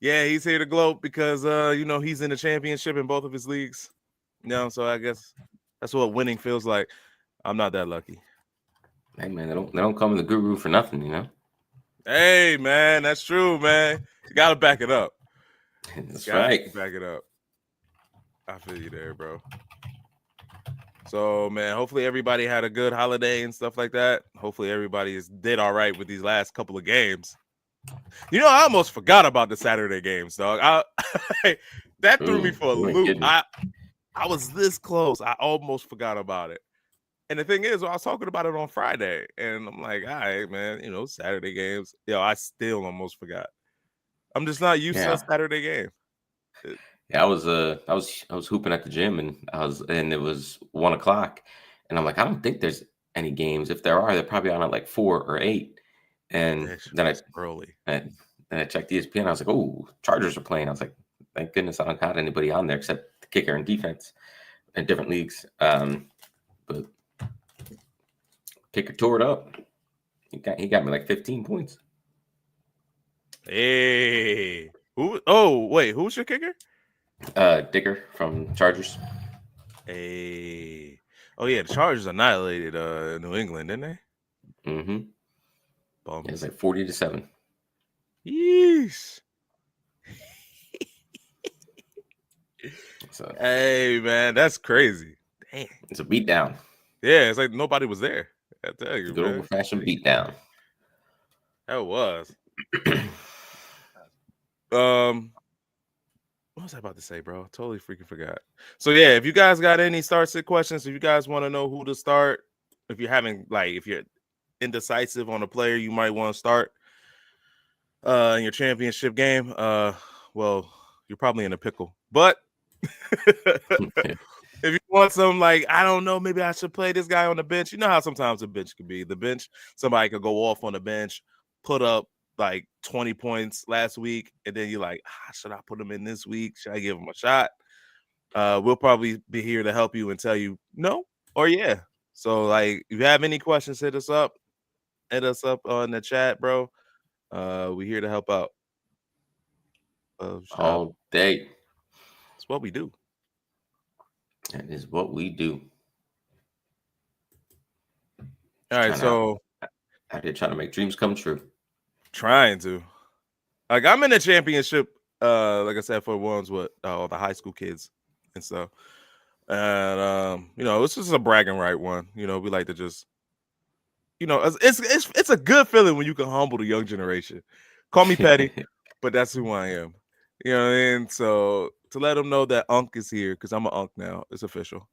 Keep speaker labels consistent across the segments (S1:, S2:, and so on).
S1: Yeah, he's here to gloat because he's in the championship in both of his leagues. So I guess that's what winning feels like. I'm not that lucky.
S2: Hey man, they don't come in the guru for nothing,
S1: Hey man, that's true, man. You gotta back it up.
S2: That's
S1: Got
S2: right.
S1: to back it up. I feel you there, bro. So man, hopefully everybody had a good holiday and stuff like that. Hopefully everybody did all right with these last couple of games. I almost forgot about the Saturday games, dog. That threw me
S2: Ooh,
S1: for a
S2: you ain't
S1: loop.
S2: kidding.
S1: I was this close. I almost forgot about it. And the thing is, I was talking about it on Friday, and I'm like, all right, man, Saturday games. I still almost forgot. I'm just not used to a
S2: Yeah,
S1: Saturday game.
S2: yeah. I was hooping at the gym, and it was 1 o'clock, and I'm like, I don't think there's any games. If there are, they're probably on at like 4 or 8. And then I
S1: That's early.
S2: and then I checked ESPN. I was like, oh, Chargers are playing. I was like, thank goodness I don't got anybody on there except the kicker and defense in different leagues. But kicker tore it up. He got me like 15 points.
S1: Hey, who? Oh, wait, who's your kicker?
S2: Dicker from Chargers.
S1: Hey, oh yeah, the Chargers annihilated New England, didn't they?
S2: Mm-hmm. Yeah, it's
S1: Bums.
S2: like 40-7.
S1: Yeesh.
S2: So
S1: Hey man, that's crazy. Damn.
S2: it's a beatdown.
S1: Yeah, it's like nobody was there. I tell you,
S2: Good
S1: man.
S2: old fashioned beatdown.
S1: That was. Um, what was I about to say, bro? Totally freaking forgot. So yeah, if you guys got any start sit questions, if you guys want to know who to start, if you're indecisive on a player you might want to start in your championship game, well, you're probably in a pickle. But if you want some, like, I don't know, maybe I should play this guy on the bench. You know how sometimes the bench could be. The bench, somebody could go off on the bench, put up like 20 points last week, and then you're like, should I put him in this week? Should I give him a shot? We'll probably be here to help you and tell you no or yeah. So, like, if you have any questions, hit us up. Hit us up on the chat, bro. We're here to help out. Shop.
S2: All day.
S1: It's what we do.
S2: That is what we do.
S1: All right,
S2: Trying to
S1: so
S2: out here trying to make dreams come true.
S1: trying to. Like, I'm in the championship, like I said, for ones with all the high school kids and stuff. And it's just a bragging right one. We like to just, it's a good feeling when you can humble the young generation. Call me petty, but that's who I am. You know what I mean? So to let them know that Unk is here, because I'm an Unk now. It's official.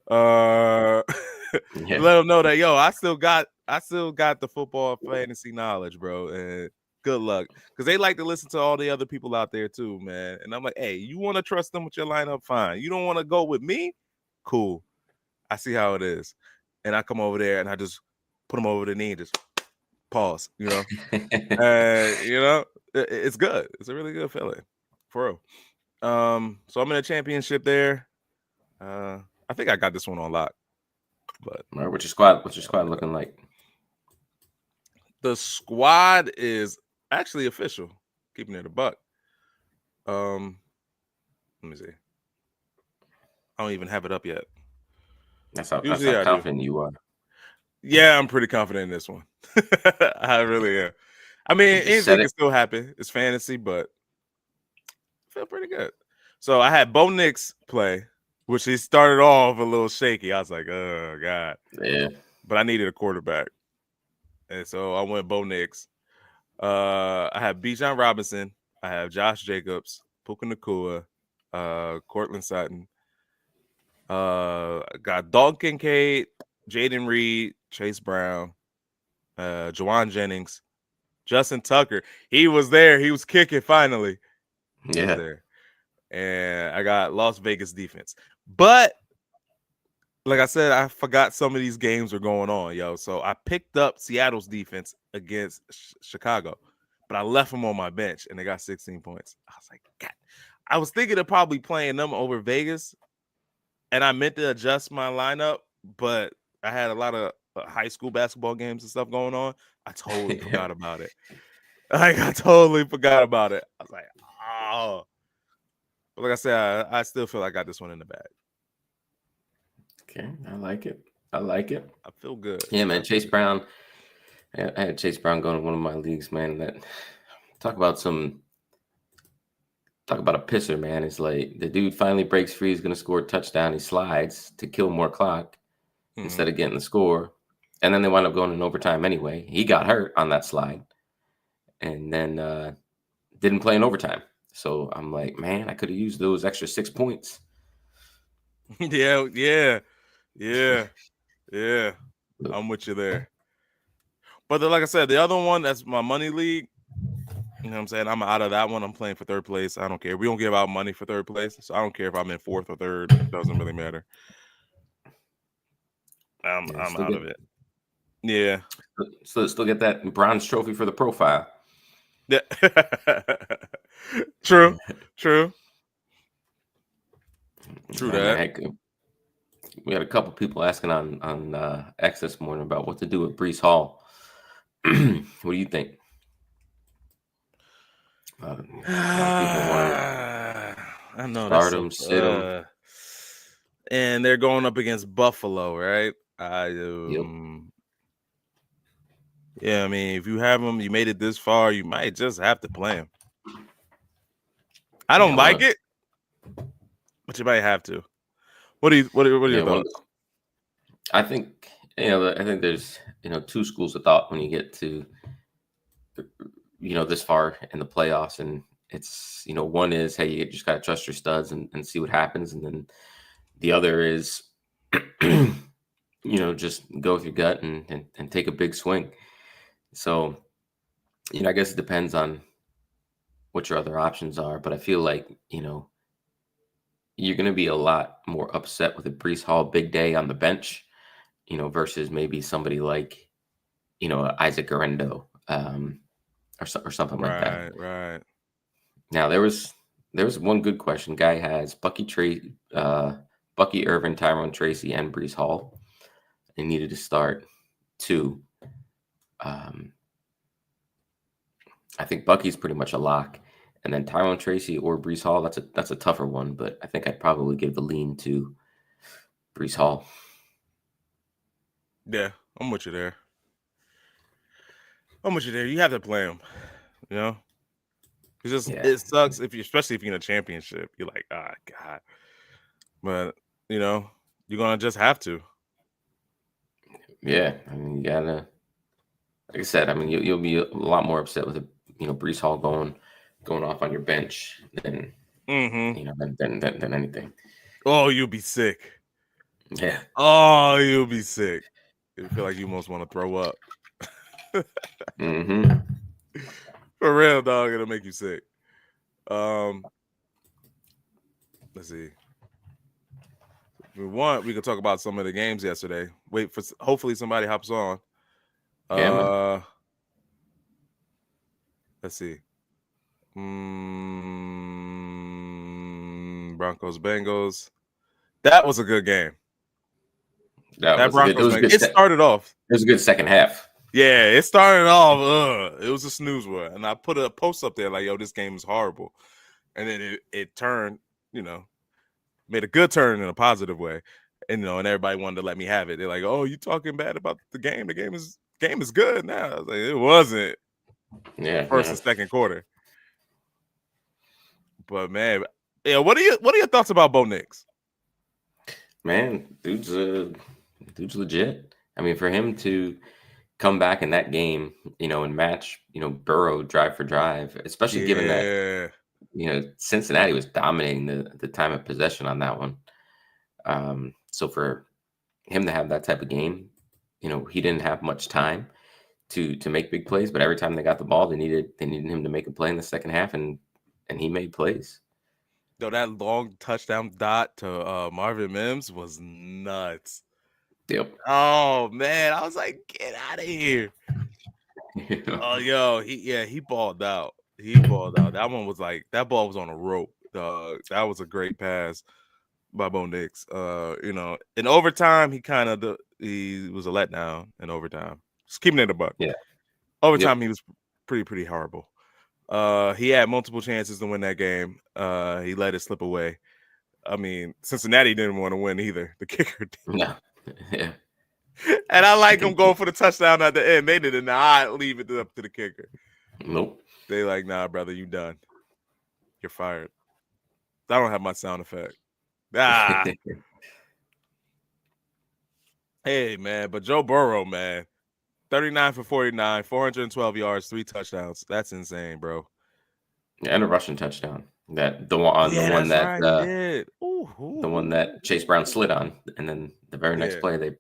S1: To
S2: Yeah.
S1: let them know that I still got the football fantasy knowledge, bro. And good luck, because they like to listen to all the other people out there too, man. And I'm like, hey, you want to trust them with your lineup? Fine. You don't want to go with me? Cool. I see how it is. And I come over there and I just put them over the knee and just pause. It's good. It's a really good feeling, for real. So I'm in a championship there. I think I got this one on lock, but
S2: All right, what's your squad looking like?
S1: the squad is actually official. Keeping it a buck. Um, Let me see. I don't even have it up yet.
S2: That's how
S1: Usually I do.
S2: confident you are.
S1: Yeah, I'm pretty confident in this one. I really am. I mean,
S2: You just
S1: anything
S2: said
S1: can
S2: it.
S1: still happen. It's fantasy, but I feel pretty good. So I had Bo Nix play, which he started off a little shaky. I was like, oh God.
S2: Yeah.
S1: But I needed a quarterback. And so I went Bo Nix. I have Bijan Robinson. I have Josh Jacobs, Puka Nakua, Cortland Sutton. I got Dalton Kincaid, Jaden Reed, Chase Brown, Jawan Jennings, Justin Tucker. He was there. He was kicking finally. He was
S2: Yeah.
S1: there. And I got Las Vegas defense. But like I said, I forgot some of these games were going on, yo. So I picked up Seattle's defense against Chicago, but I left them on my bench and they got 16 points. I was like, God. I was thinking of probably playing them over Vegas, and I meant to adjust my lineup, but I had a lot of high school basketball games and stuff going on. I totally
S2: Yeah.
S1: forgot about it. Like I totally forgot about it. I was like, oh. But like I said, I still feel like I got this one in the bag.
S2: Okay, I like it. I like it.
S1: I feel good.
S2: Yeah, man. Chase Brown. I had Chase Brown going to one of my leagues, man. That talk about a pisser, man. It's like the dude finally breaks free. He's going to score a touchdown. He slides to kill more clock instead of getting the score. And then they wind up going in overtime anyway. He got hurt on that slide and then didn't play in overtime. So I'm like, man, I could have used those extra 6 points.
S1: Yeah. I'm with you there. But like I said, the other one, that's my money league. You know what I'm saying? I'm out of that one. I'm playing for third place. I don't care. We don't give out money for third place. So I don't care if I'm in fourth or third. It doesn't really matter. I'm out of it. Yeah.
S2: Still get that bronze trophy for the profile.
S1: Yeah. True that.
S2: We had a couple people asking on X this morning about what to do with Breece Hall. What do you think?
S1: I know
S2: start him, sit him,
S1: and they're going up against Buffalo, right?
S2: Yep.
S1: Yeah, I mean, if you have him, you made it this far, you might just have to play him. I don't like it, but you might have to. What are your thoughts?
S2: I think there's two schools of thought when you get to this far in the playoffs, and it's one is, hey, you just gotta trust your studs and see what happens, and then the other is just go with your gut and take a big swing. So I guess it depends on what your other options are, but I feel like you're going to be a lot more upset with a Breece Hall big day on the bench, versus maybe somebody like Isaac Garendo or something like that.
S1: Right.
S2: Now there was one good question. Guy has Bucky Irvin, Tyrone Tracy, and Breece Hall. They needed to start 2. I think Bucky's pretty much a lock, and then Tyrone Tracy or Breece Hall. That's a tougher one, but I think I'd probably give the lean to Breece Hall.
S1: Yeah, I'm with you there. You have to play him. It sucks especially if you're in a championship. You're like, ah, God. But you're gonna just have to.
S2: Yeah, I mean, you gotta. Like I said, I mean, you'll be a lot more upset with Breece Hall going off on your bench than than anything.
S1: Oh, you'll be sick.
S2: Yeah.
S1: Oh, you'll be sick. You feel like you almost want to throw up. For real, dog. It'll make you sick. Let's see. If we want, we could talk about some of the games yesterday. Wait for hopefully somebody hops on.
S2: Yeah,
S1: let's see. Broncos Bengals. That was a good game.
S2: That Broncos
S1: game. It started off.
S2: It was a good second half.
S1: Yeah, it started off. It was a snooze one, and I put a post up there like, "Yo, this game is horrible," and then it turned. Made a good turn in a positive way, and everybody wanted to let me have it. They're like, "Oh, you talking bad about the game? The game is good now." I was like, "It wasn't."
S2: Yeah,
S1: first and second quarter. But man, yeah, what are your thoughts about Bo Nix?
S2: Man, dude's legit. I mean, for him to come back in that game, and match, Burrow drive for drive, especially given that Cincinnati was dominating the time of possession on that one. So for him to have that type of game, he didn't have much time to make big plays, but every time they got the ball, they needed him to make a play in the second half, and he made plays.
S1: Though that long touchdown dot to Marvin Mims was nuts.
S2: Yep.
S1: Oh man, I was like, get out of here. Oh, yo, he balled out. That one was like, that ball was on a rope. That was a great pass by Bo Nix. In overtime, he was a letdown in overtime. Just keeping it a buck.
S2: Yeah.
S1: Overtime, he was pretty horrible. He had multiple chances to win that game. He let it slip away. I mean, Cincinnati didn't want to win either. The kicker did.
S2: No. Yeah.
S1: And I like them going for the touchdown at the end. They did not leave it up to the kicker.
S2: Nope.
S1: They like, nah, brother, you done. You're fired. I don't have my sound effect. Ah. Hey, man, but Joe Burrow, man, 39 for 49, 412 yards, 3 touchdowns. That's insane, bro.
S2: And a rushing touchdown. The one that
S1: right, he did.
S2: The one that Chase Brown slid on, and then the very next play,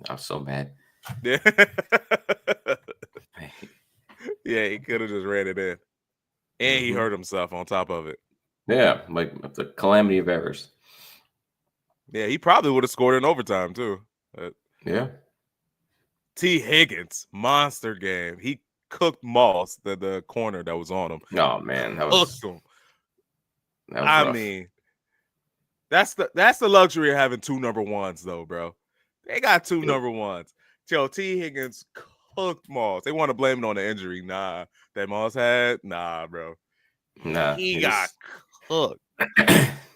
S2: I was so mad.
S1: Yeah. Yeah, he could have just ran it in. And he hurt himself on top of it.
S2: Yeah, like the calamity of errors.
S1: Yeah, he probably would have scored in overtime too.
S2: Yeah.
S1: T. Higgins, monster game. He cooked Moss, the corner that was on him.
S2: Oh man, that was
S1: I mean, that's the luxury of having 2 number ones though, bro. They got 2 number ones. Joe T. Higgins cooked Moss. They want to blame it on the injury. Nah, that Moss had. Nah, bro.
S2: Nah,
S1: he got cooked.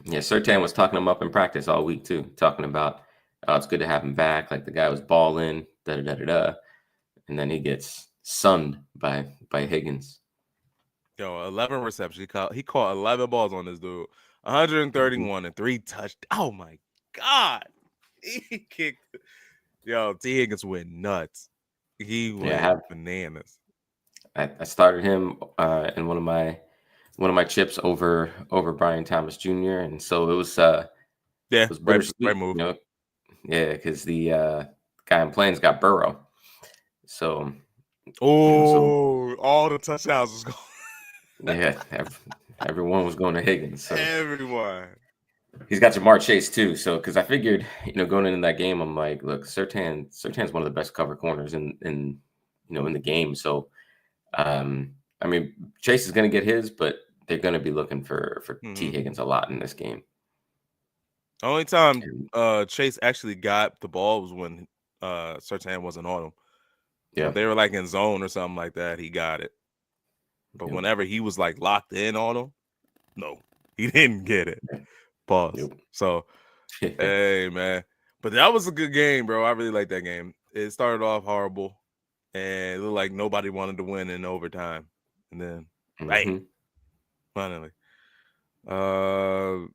S2: Yeah, Surtain was talking him up in practice all week too, talking about it's good to have him back. Like the guy was balling, and then he gets sunned by Higgins.
S1: Yo, 11 receptions. He caught 11 balls on this dude. 131 and 3 touchdowns. Oh my god, he kicked. Yo, T. Higgins went nuts. He went bananas.
S2: I started him in one of my chips over Brian Thomas Jr. And so it was it was
S1: right move.
S2: You know? Yeah, because the guy I'm playing's got Burrow. So
S1: all the touchdowns was going.
S2: Yeah, everyone was going to Higgins. So
S1: everyone.
S2: He's got Jamar Chase too. So because I figured, going into that game, I'm like, look, Surtain's one of the best cover corners in the game. So I mean, Chase is going to get his, but they're going to be looking for T. Higgins a lot in this game.
S1: The only time Chase actually got the ball was when Surtain wasn't on him. Yeah, they were like in zone or something like that. He got it, but whenever he was like locked in on him, no, he didn't get it. Pause. So, hey man, but that was a good game, bro. I really like that game. It started off horrible, and it looked like nobody wanted to win in overtime, and then finally. Do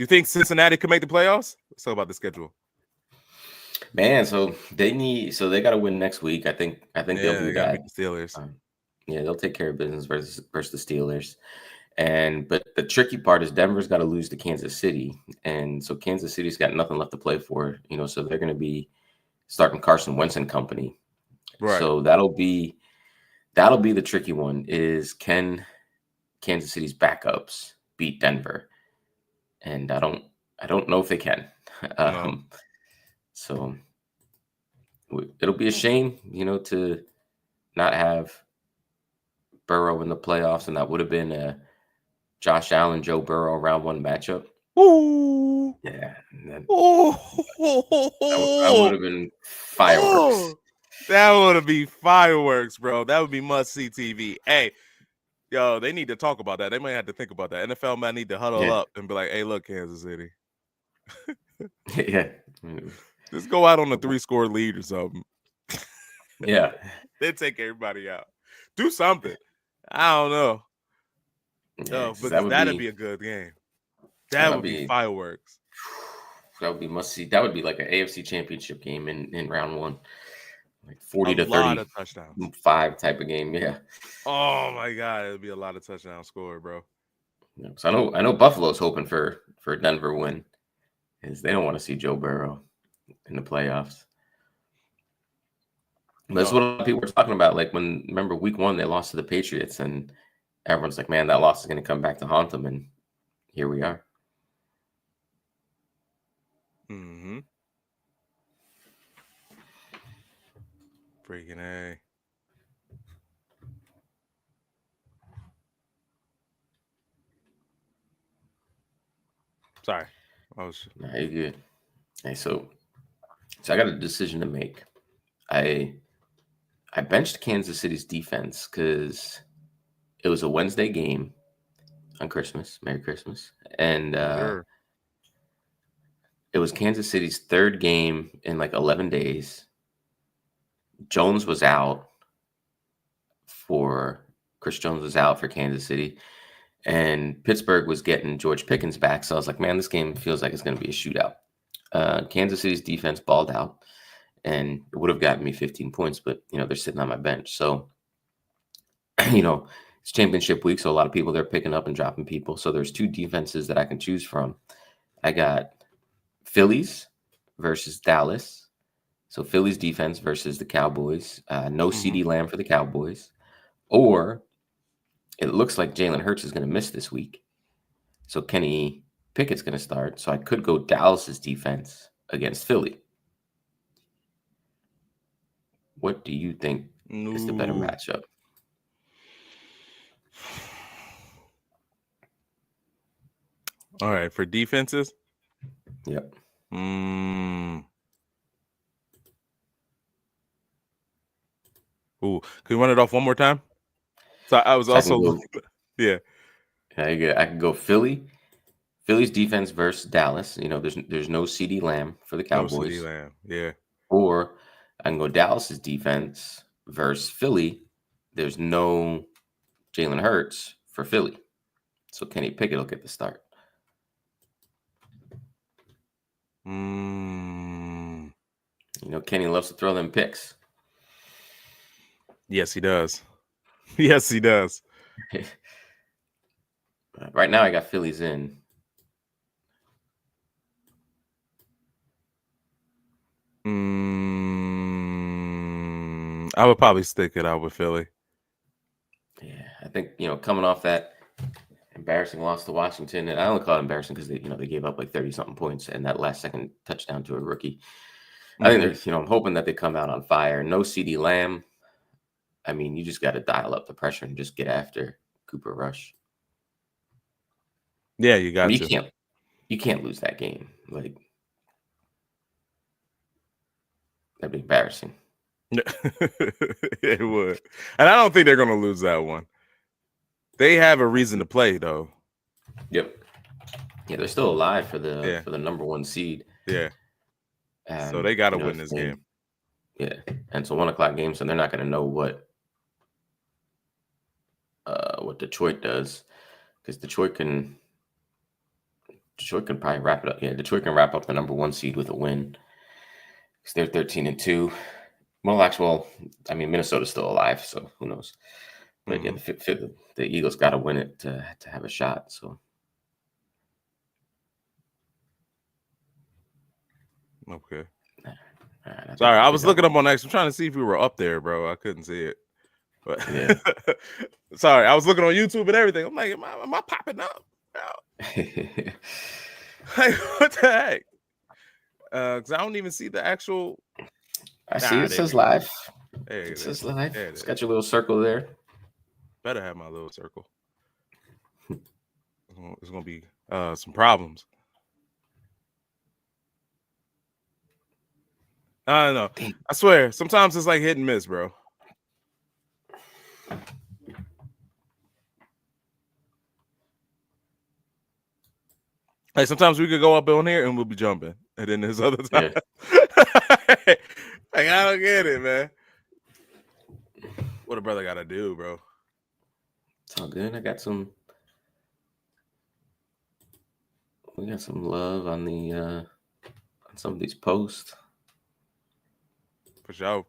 S1: you think Cincinnati could make the playoffs? Let's talk about the schedule.
S2: Man, so they got to win next week. I think they'll do that.
S1: Beat the Steelers.
S2: They'll take care of business versus the Steelers. But the tricky part is Denver's got to lose to Kansas City, and so Kansas City's got nothing left to play for. So they're going to be starting Carson Wentz and company. Right. So that'll be the tricky one. Is can Kansas City's backups beat Denver? And I don't know if they can. No. So it'll be a shame, to not have Burrow in the playoffs, and that would have been a Josh Allen, Joe Burrow round 1 matchup.
S1: Ooh.
S2: Yeah. That
S1: would
S2: have been fireworks.
S1: That would be fireworks, bro. That would be must-see TV. Hey, yo, they need to talk about that. They might have to think about that. NFL might need to huddle up and be like, hey, look, Kansas City.
S2: Yeah.
S1: Just go out on a 3-score lead or something.
S2: Yeah.
S1: Then take everybody out. Do something. I don't know. No, but that'd be a good game. That would be fireworks.
S2: That would be must-see. That would be like an AFC Championship game in round 1. Like 40 to 30
S1: of touchdowns.
S2: 5 type of game, yeah.
S1: Oh my god, it'd be a lot of touchdowns scored, bro.
S2: Yeah, so I know Buffalo's hoping for a Denver win, is they don't want to see Joe Burrow in the playoffs. That's what a lot of people were talking about. Like remember week 1 they lost to the Patriots, and everyone's like, man, that loss is going to come back to haunt them, and here we are.
S1: Mm-hmm. Freaking A. Sorry.
S2: Nah, you're good. Hey, so I got a decision to make. I I benched Kansas City's defense because it was a Wednesday game on Christmas. Merry Christmas. And
S1: Sure.
S2: it was Kansas City's third game in like 11 days. Jones was out Chris Jones was out for Kansas City. And Pittsburgh was getting George Pickens back. So I was like, man, this game feels like it's going to be a shootout. Kansas City's defense balled out. And it would have gotten me 15 points, but, they're sitting on my bench. So, it's championship week, so a lot of people, they're picking up and dropping people. So there's two defenses that I can choose from. I got Phillies versus Dallas. So Phillies defense versus the Cowboys. No CeeDee Lamb for the Cowboys. Or it looks like Jalen Hurts is going to miss this week. So Kenny Pickett's going to start. So I could go Dallas's defense against Philly. What do you think is the better matchup?
S1: All right, for defenses?
S2: Yep.
S1: Ooh, can we run it off one more time? So I was also yeah.
S2: I can go Philly's defense versus Dallas. There's no CeeDee Lamb for the Cowboys.
S1: No CeeDee Lamb, yeah.
S2: Or I can go Dallas's defense versus Philly. There's no Jalen Hurts for Philly. So Kenny Pickett will get the start. Kenny loves to throw them picks.
S1: Yes, he does. Yes, he does.
S2: Right now, I got Phillies in.
S1: I would probably stick it out with Philly.
S2: Yeah, I think, coming off that embarrassing loss to Washington, and I only call it embarrassing because they gave up like 30-something points and that last second touchdown to a rookie. I think there's, I'm hoping that they come out on fire. No CeeDee Lamb. I mean, you just got to dial up the pressure and just get after Cooper Rush.
S1: Yeah, you got to.
S2: You can't lose that game. Like, that'd be embarrassing.
S1: It would. And I don't think they're going to lose that one. They have a reason to play, though.
S2: Yep. Yeah, they're still alive for the number one seed.
S1: Yeah. So they got to win this game.
S2: Yeah. And it's a 1:00 game, so they're not going to know what Detroit does, because Detroit can probably wrap it up. Yeah, Detroit can wrap up the number one seed with a win, because they're 13-2. Well, actually, I mean, Minnesota's still alive, so who knows? But yeah, the Eagles got to win it to have a shot. So
S1: okay. Sorry, I was looking up on X. I'm trying to see if we were up there, bro. I couldn't see it. But yeah. Sorry, I was looking on YouTube and everything. I'm like, am I popping up? Like, what the heck? Because I don't even see the actual.
S2: I see it says live. It says live. It's got your little circle there.
S1: Better have my little circle. There's gonna be some problems. I don't know. I swear, sometimes it's like hit and miss, bro. Like sometimes we could go up on here and we'll be jumping, and then there's other times. Like I don't get it, man. What a brother got to do, bro.
S2: It's all good. We got some love on on some of these posts.
S1: For sure.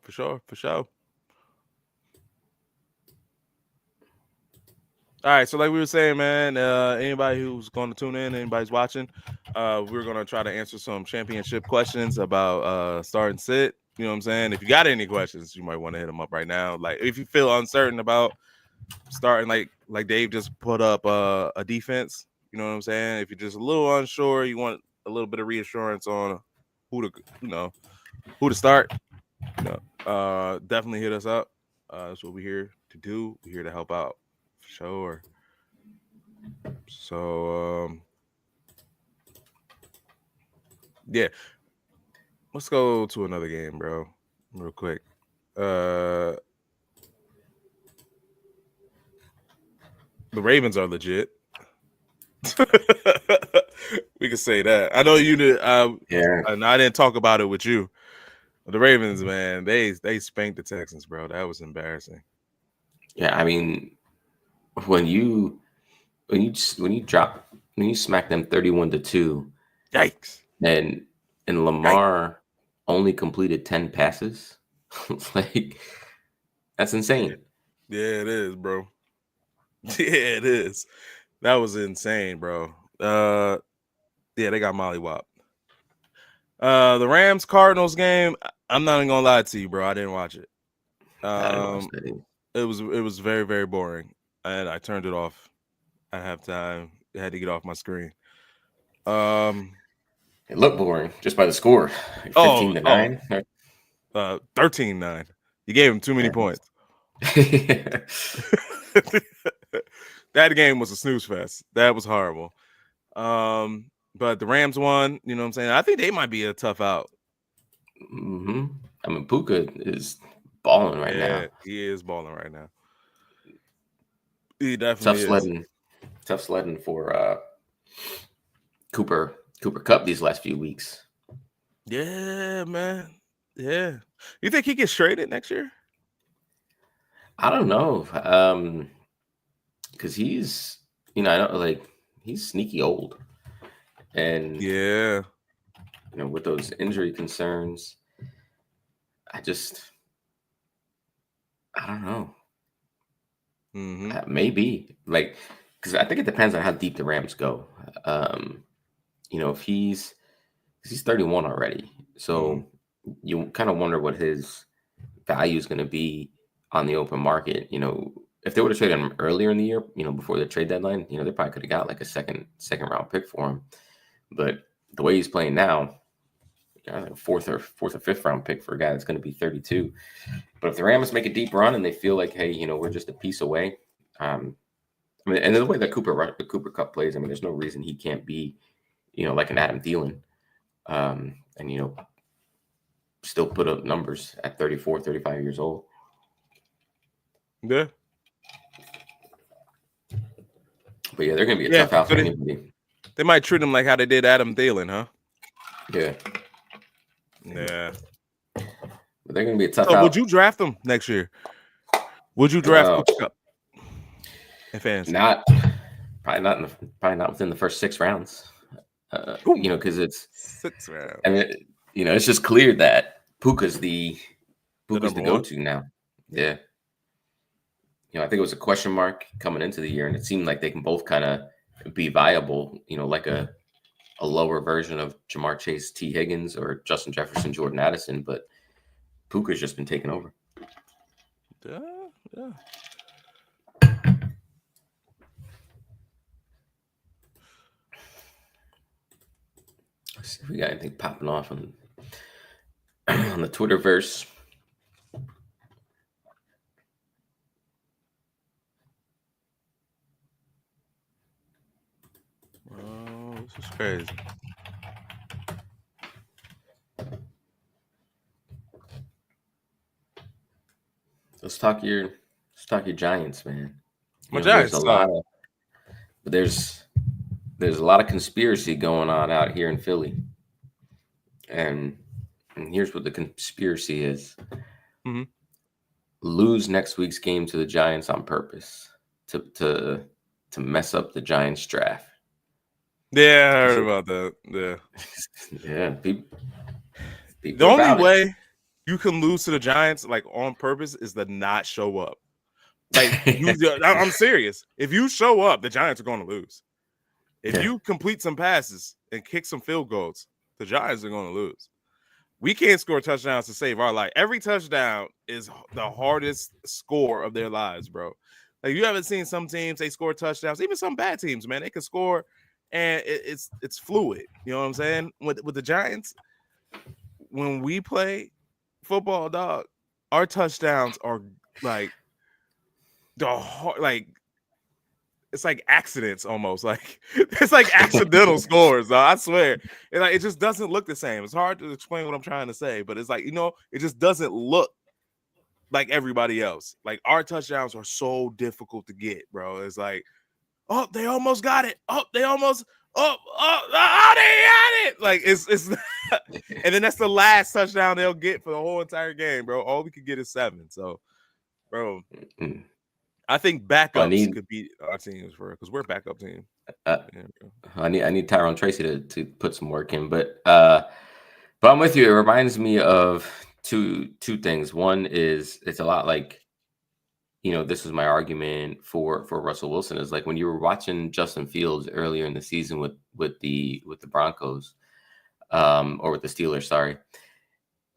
S1: All right, so like we were saying, man, anybody who's going to tune in, anybody's watching, we're going to try to answer some championship questions about start and sit. You know what I'm saying? If you got any questions, you might want to hit them up right now. Like if you feel uncertain about starting, like Dave just put up a defense, you know what I'm saying? If you're just a little unsure, you want a little bit of reassurance on who to start, definitely hit us up. That's what we're here to do. We're here to help out. Sure. So yeah. Let's go to another game, bro. Real quick. The Ravens are legit. We can say that. I know you did.
S2: Yeah.
S1: And I didn't talk about it with you. The Ravens, man, they spanked the Texans, bro. That was embarrassing.
S2: Yeah, I mean, when you smack them 31-2,
S1: Yikes.
S2: and Lamar only completed 10 passes, like that's insane.
S1: Yeah, it is, bro. Yeah, it is. That was insane, bro. Yeah, they got mollywopped. The Rams Cardinals game, I'm not even gonna lie to you, bro. I didn't watch it.
S2: I didn't watch that either.
S1: It was very, very boring. And I turned it off at halftime. I had to get off my screen.
S2: It looked boring just by the score. 15-9.
S1: 13-9. You gave him too many points. That game was a snooze fest. That was horrible. But the Rams won. You know what I'm saying? I think they might be a tough out.
S2: Mm-hmm. I mean, Puka is balling right now.
S1: He is balling right now. He definitely is.
S2: Tough sledding for Cooper Kupp these last few weeks.
S1: Yeah, man. Yeah. You think he gets traded next year?
S2: I don't know. Because he's, I don't like, he's sneaky old. And
S1: yeah,
S2: with those injury concerns, I don't know.
S1: Mm-hmm.
S2: Maybe, like, because I think it depends on how deep the Rams go. If he's 31 already, so you kind of wonder what his value is going to be on the open market. If they would have traded him earlier in the year, before the trade deadline, they probably could have got like a second round pick for him. But the way he's playing now, like a fourth or fifth round pick for a guy that's going to be 32. But if the Rams make a deep run and they feel like, hey, we're just a piece away. And the way that Cooper Kupp plays, there's no reason he can't be, like an Adam Thielen, and still put up numbers at 34, 35 years old.
S1: Yeah.
S2: But yeah, they're going to be a tough out for anybody.
S1: They might treat him like how they did Adam Thielen, huh?
S2: Yeah.
S1: Yeah.
S2: But they're going to be a tough out.
S1: Would you draft them next year? Would you draft Cooper Kupp?
S2: Probably not within the first 6 rounds. Because it's
S1: 6 rounds.
S2: It's just clear that Puka's the go-to now. Yeah. I think it was a question mark coming into the year, and it seemed like they can both kind of be viable, like a lower version of Jamar Chase, T. Higgins, or Justin Jefferson, Jordan Addison, but Puka's just been taken over.
S1: Yeah.
S2: Let's see if we got anything popping off on the Twitterverse.
S1: Oh, this is crazy.
S2: Let's talk your Giants, man.
S1: My Giants.
S2: There's a lot of conspiracy going on out here in Philly, and here's what the conspiracy is: lose next week's game to the Giants on purpose to mess up the Giants draft.
S1: Yeah, I heard about that. Yeah.
S2: Yeah.
S1: The only way you can lose to the Giants, like, on purpose, is to not show up. Like, I'm serious. If you show up, the Giants are going to lose. If you complete some passes and kick some field goals, the Giants are going to lose. We can't score touchdowns to save our life. Every touchdown is the hardest score of their lives, bro. Like, you haven't seen some teams, they score touchdowns. Even some bad teams, man, they can score, and it's fluid. You know what I'm saying? With the Giants, when we play football, dog, our touchdowns are like it's like accidents almost. Like, it's like accidental scores, dog. I swear. And it just doesn't look the same. It's hard to explain what I'm trying to say, but it's like, it just doesn't look like everybody else. Like, our touchdowns are so difficult to get, bro. It's like Oh, they almost got it. Oh, they almost. They got it. Like it's and then that's the last touchdown they'll get for the whole entire game, bro. All we could get is 7. So, bro, I think backups could beat our teams for because we're a backup team.
S2: I need Tyrone Tracy to put some work in, but I'm with you. It reminds me of two things. One is it's a lot like, this was my argument for Russell Wilson, is like when you were watching Justin Fields earlier in the season with the Broncos, or with the Steelers, sorry.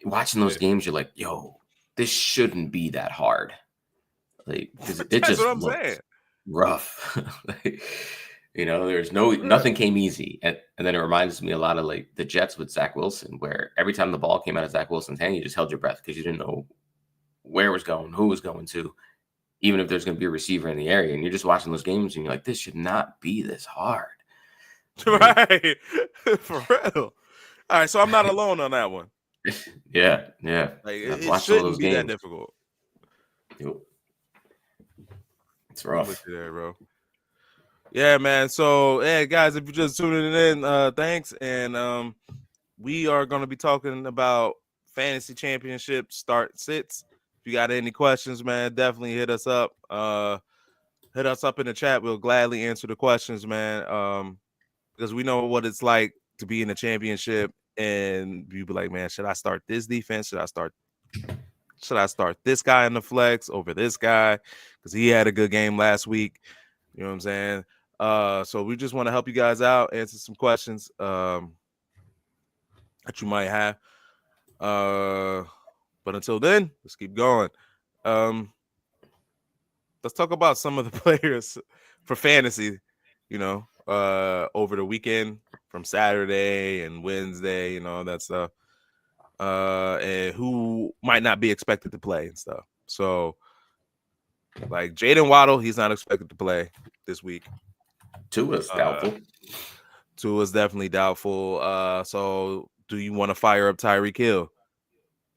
S2: Watching those games, you're like, yo, this shouldn't be that hard. Like, because it just looks rough. Like, there's nothing came easy. And then it reminds me a lot of like the Jets with Zach Wilson, where every time the ball came out of Zach Wilson's hand, you just held your breath because you didn't know where it was going, who was going to, even if there's going to be a receiver in the area. And you're just watching those games and you're like, this should not be this hard.
S1: Right. For real. All right. So I'm not alone on that one.
S2: Yeah.
S1: Like, it shouldn't be that difficult.
S2: It's rough.
S1: With you there, bro. Yeah, man. So, guys, if you're just tuning in, thanks. And we are going to be talking about fantasy championship start sits. If you got any questions, man, definitely hit us up. Hit us up in the chat. We'll gladly answer the questions, man. Because we know what it's like to be in the championship, and you be like, man, should I start this defense? Should I start this guy in the flex over this guy? Because he had a good game last week. You know what I'm saying? So we just want to help you guys out, answer some questions that you might have. But until then, let's keep going. Let's talk about some of the players for fantasy, over the weekend from Saturday and Wednesday, that stuff. And who might not be expected to play and stuff. So, like Jaylen Waddle, he's not expected to play this week.
S2: Tua's doubtful.
S1: Tua's definitely doubtful. So do you want to fire up Tyreek Hill?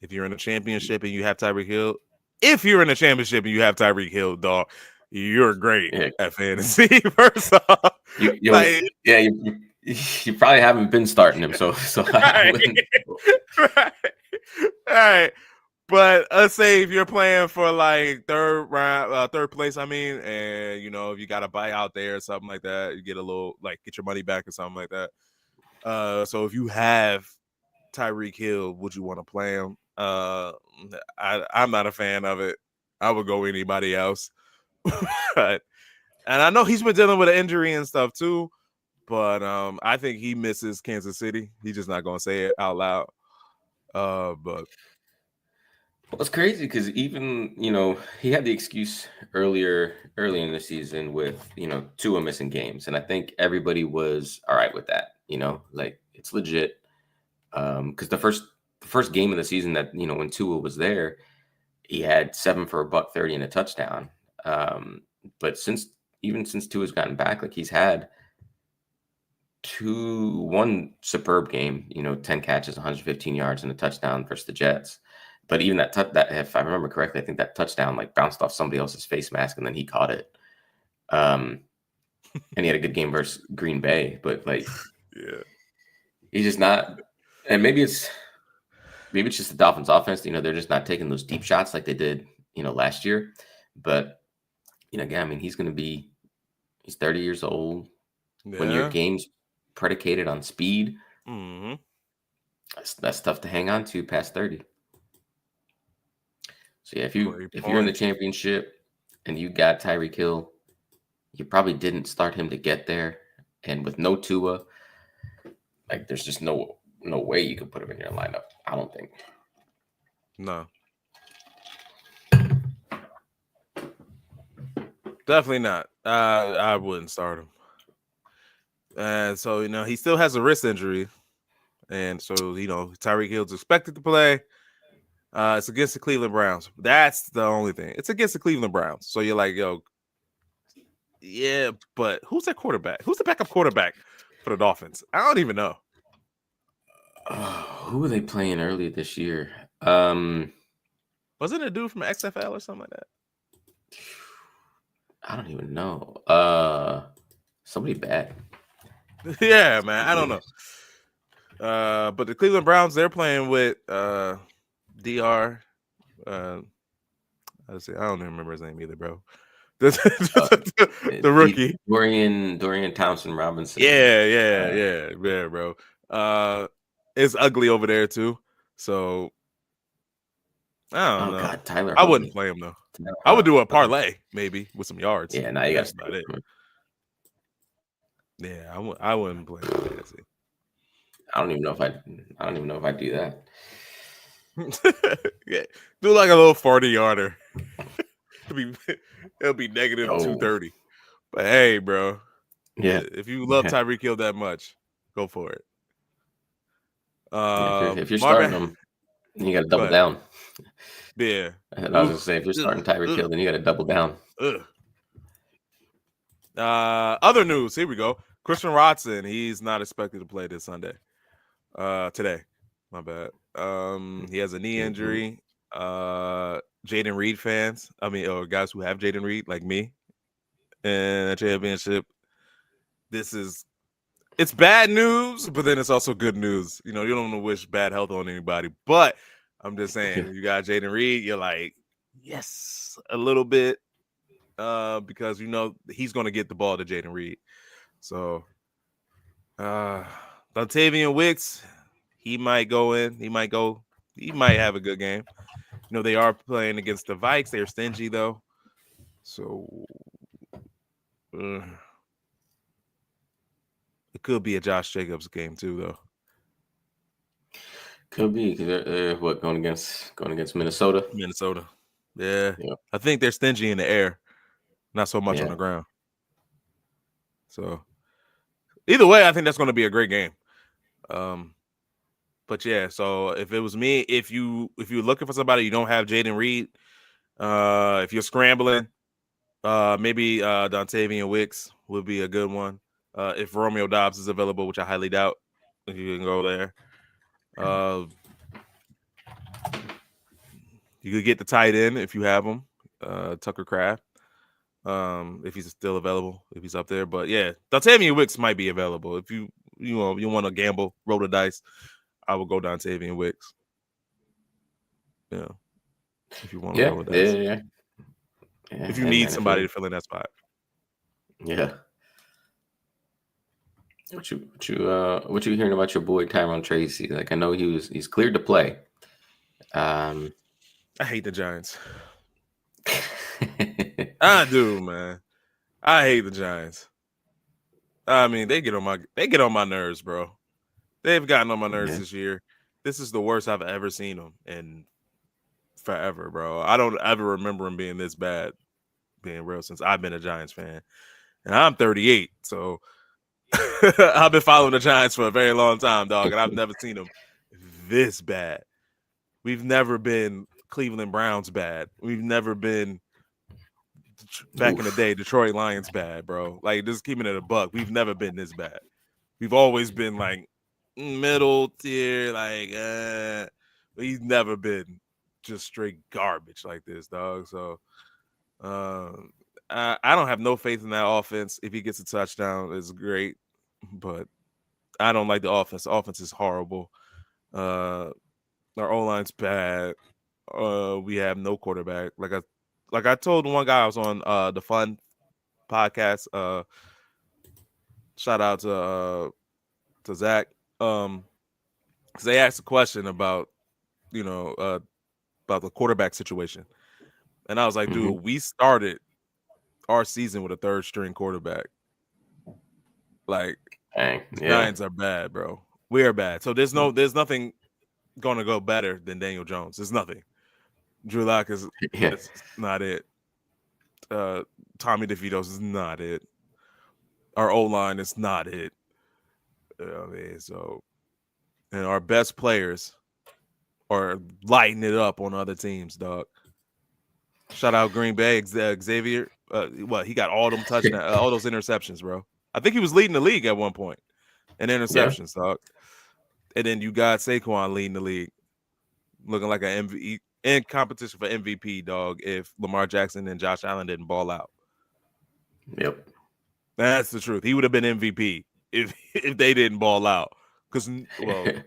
S1: If you're in a championship and you have Tyreek Hill, dog, you're great at fantasy. First off,
S2: you probably haven't been starting him, so
S1: right. Right. But let's say if you're playing for like third place, and if you got a buy out there or something like that, you get a little get your money back or something like that. So if you have Tyreek Hill, would you want to play him? I'm not a fan of it. I would go anybody else. And I know he's been dealing with an injury and stuff too, but I think he misses Kansas City. He's just not gonna say it out loud. But
S2: it's crazy because even he had the excuse early in the season with Tua missing games, and I think everybody was all right with that. Like it's legit. Because the first game of the season that when Tua was there, he had 7 for $130 and a touchdown. But since Tua's gotten back, like he's had one superb game. 10 catches, 115 yards, and a touchdown versus the Jets. But even that if I remember correctly, I think that touchdown bounced off somebody else's face mask and then he caught it. And he had a good game versus Green Bay, but
S1: yeah,
S2: he's just not. And maybe it's just the Dolphins offense. They're just not taking those deep shots like they did, last year. But, again, he's 30 years old. Yeah. When your game's predicated on speed, that's tough to hang on to past 30. So yeah, if you're in the championship and you got Tyreek Hill, you probably didn't start him to get there. And with no Tua, there's just no way you could put him in your lineup. I don't think.
S1: No. Definitely not. I wouldn't start him. And so, he still has a wrist injury. And so, Tyreek Hill's expected to play. It's against the Cleveland Browns. That's the only thing. It's against the Cleveland Browns. So you're like, yo, yeah, but who's that quarterback? Who's the backup quarterback for the Dolphins? I don't even know.
S2: Who were they playing early this year?
S1: Wasn't it a dude from XFL or something like that?
S2: I don't even know. Somebody bad.
S1: Yeah, man. I don't know. But the Cleveland Browns, they're playing with DR. I don't even remember his name either, bro. The rookie.
S2: Dorian Thompson Robinson.
S1: Yeah, bro. It's ugly over there too. So I don't know.
S2: God, Tyler.
S1: I wouldn't play him though. I would do a parlay maybe with some yards.
S2: Yeah, now you got
S1: about it. Yeah, I wouldn't play him.
S2: I don't even know if I do that.
S1: Yeah, do like a little 40-yarder. It'll be negative 230. But hey, bro.
S2: Yeah.
S1: If you love Tyreek Hill that much, go for it.
S2: If you're starting him, then you got to double down.
S1: Yeah.
S2: I was gonna say, if you're starting Tyreek Hill, then you got to double down.
S1: Other news. Here we go. Christian Watson. He's not expected to play this Sunday. Today. My bad. He has a knee injury. Jaden Reed fans. Or guys who have Jaden Reed, like me, in a championship. It's bad news, but then it's also good news. You don't want to wish bad health on anybody. But I'm just saying, you got Jaden Reed, you're like, yes, a little bit. Because he's gonna get the ball to Jaden Reed. So Dontavian Wicks, he might go in. He might have a good game. They are playing against the Vikes. They're stingy though. So it could be a Josh Jacobs game too, though.
S2: Could be because they're going against Minnesota.
S1: Minnesota, yeah. I think they're stingy in the air, not so much on the ground. So either way, I think that's going to be a great game. But yeah, so if it was me, if you're looking for somebody, you don't have Jaden Reed. If you're scrambling, maybe Dontavian Wicks would be a good one. If Romeo Doubs is available, which I highly doubt, if you can go there. You could get the tight end if you have him, Tucker Kraft, if he's still available, if he's up there. But yeah, Dontavian Wicks might be available. If you want to gamble, roll the dice, I would go Dontavian Wicks. Yeah, if you want to roll the dice.
S2: Yeah.
S1: If you need somebody to fill in that spot.
S2: Yeah. What you hearing about your boy Tyrone Tracy? Like, I know he's cleared to play.
S1: I hate the Giants. I do, man. I hate the Giants. They get on my nerves, bro. They've gotten on my nerves this year. This is the worst I've ever seen them in forever, bro. I don't ever remember them being this bad, being real, since I've been a Giants fan. And I'm 38, so I've been following the Giants for a very long time, dog, and I've never seen them this bad. We've never been Cleveland Browns bad. We've never been, back in the day, Detroit Lions bad, bro. Like, just keeping it a buck. We've never been this bad. We've always been like middle tier, we've never been just straight garbage like this, dog. So I don't have no faith in that offense. If he gets a touchdown, it's great, but I don't like the offense. The offense is horrible. Our O-line's bad. We have no quarterback. Like I told one guy I was on the Fun podcast. Shout out to Zach. Because they asked a question about the quarterback situation, and I was like, dude, we started our season with a third string quarterback. Like, Giants are bad, bro. We are bad. So there's nothing gonna go better than Daniel Jones. There's nothing. Drew Lock is not it. Tommy DeVitos is not it. Our O-line is not it. And our best players are lighting it up on other teams, dog. Shout out Green Bay, Xavier. He got all them touchdowns, all those interceptions, bro. I think he was leading the league at one point in interceptions, dog. And then you got Saquon leading the league, looking like an MVP in competition for MVP, dog. If Lamar Jackson and Josh Allen didn't ball out.
S2: Yep.
S1: That's the truth. He would have been MVP if they didn't ball out. Because then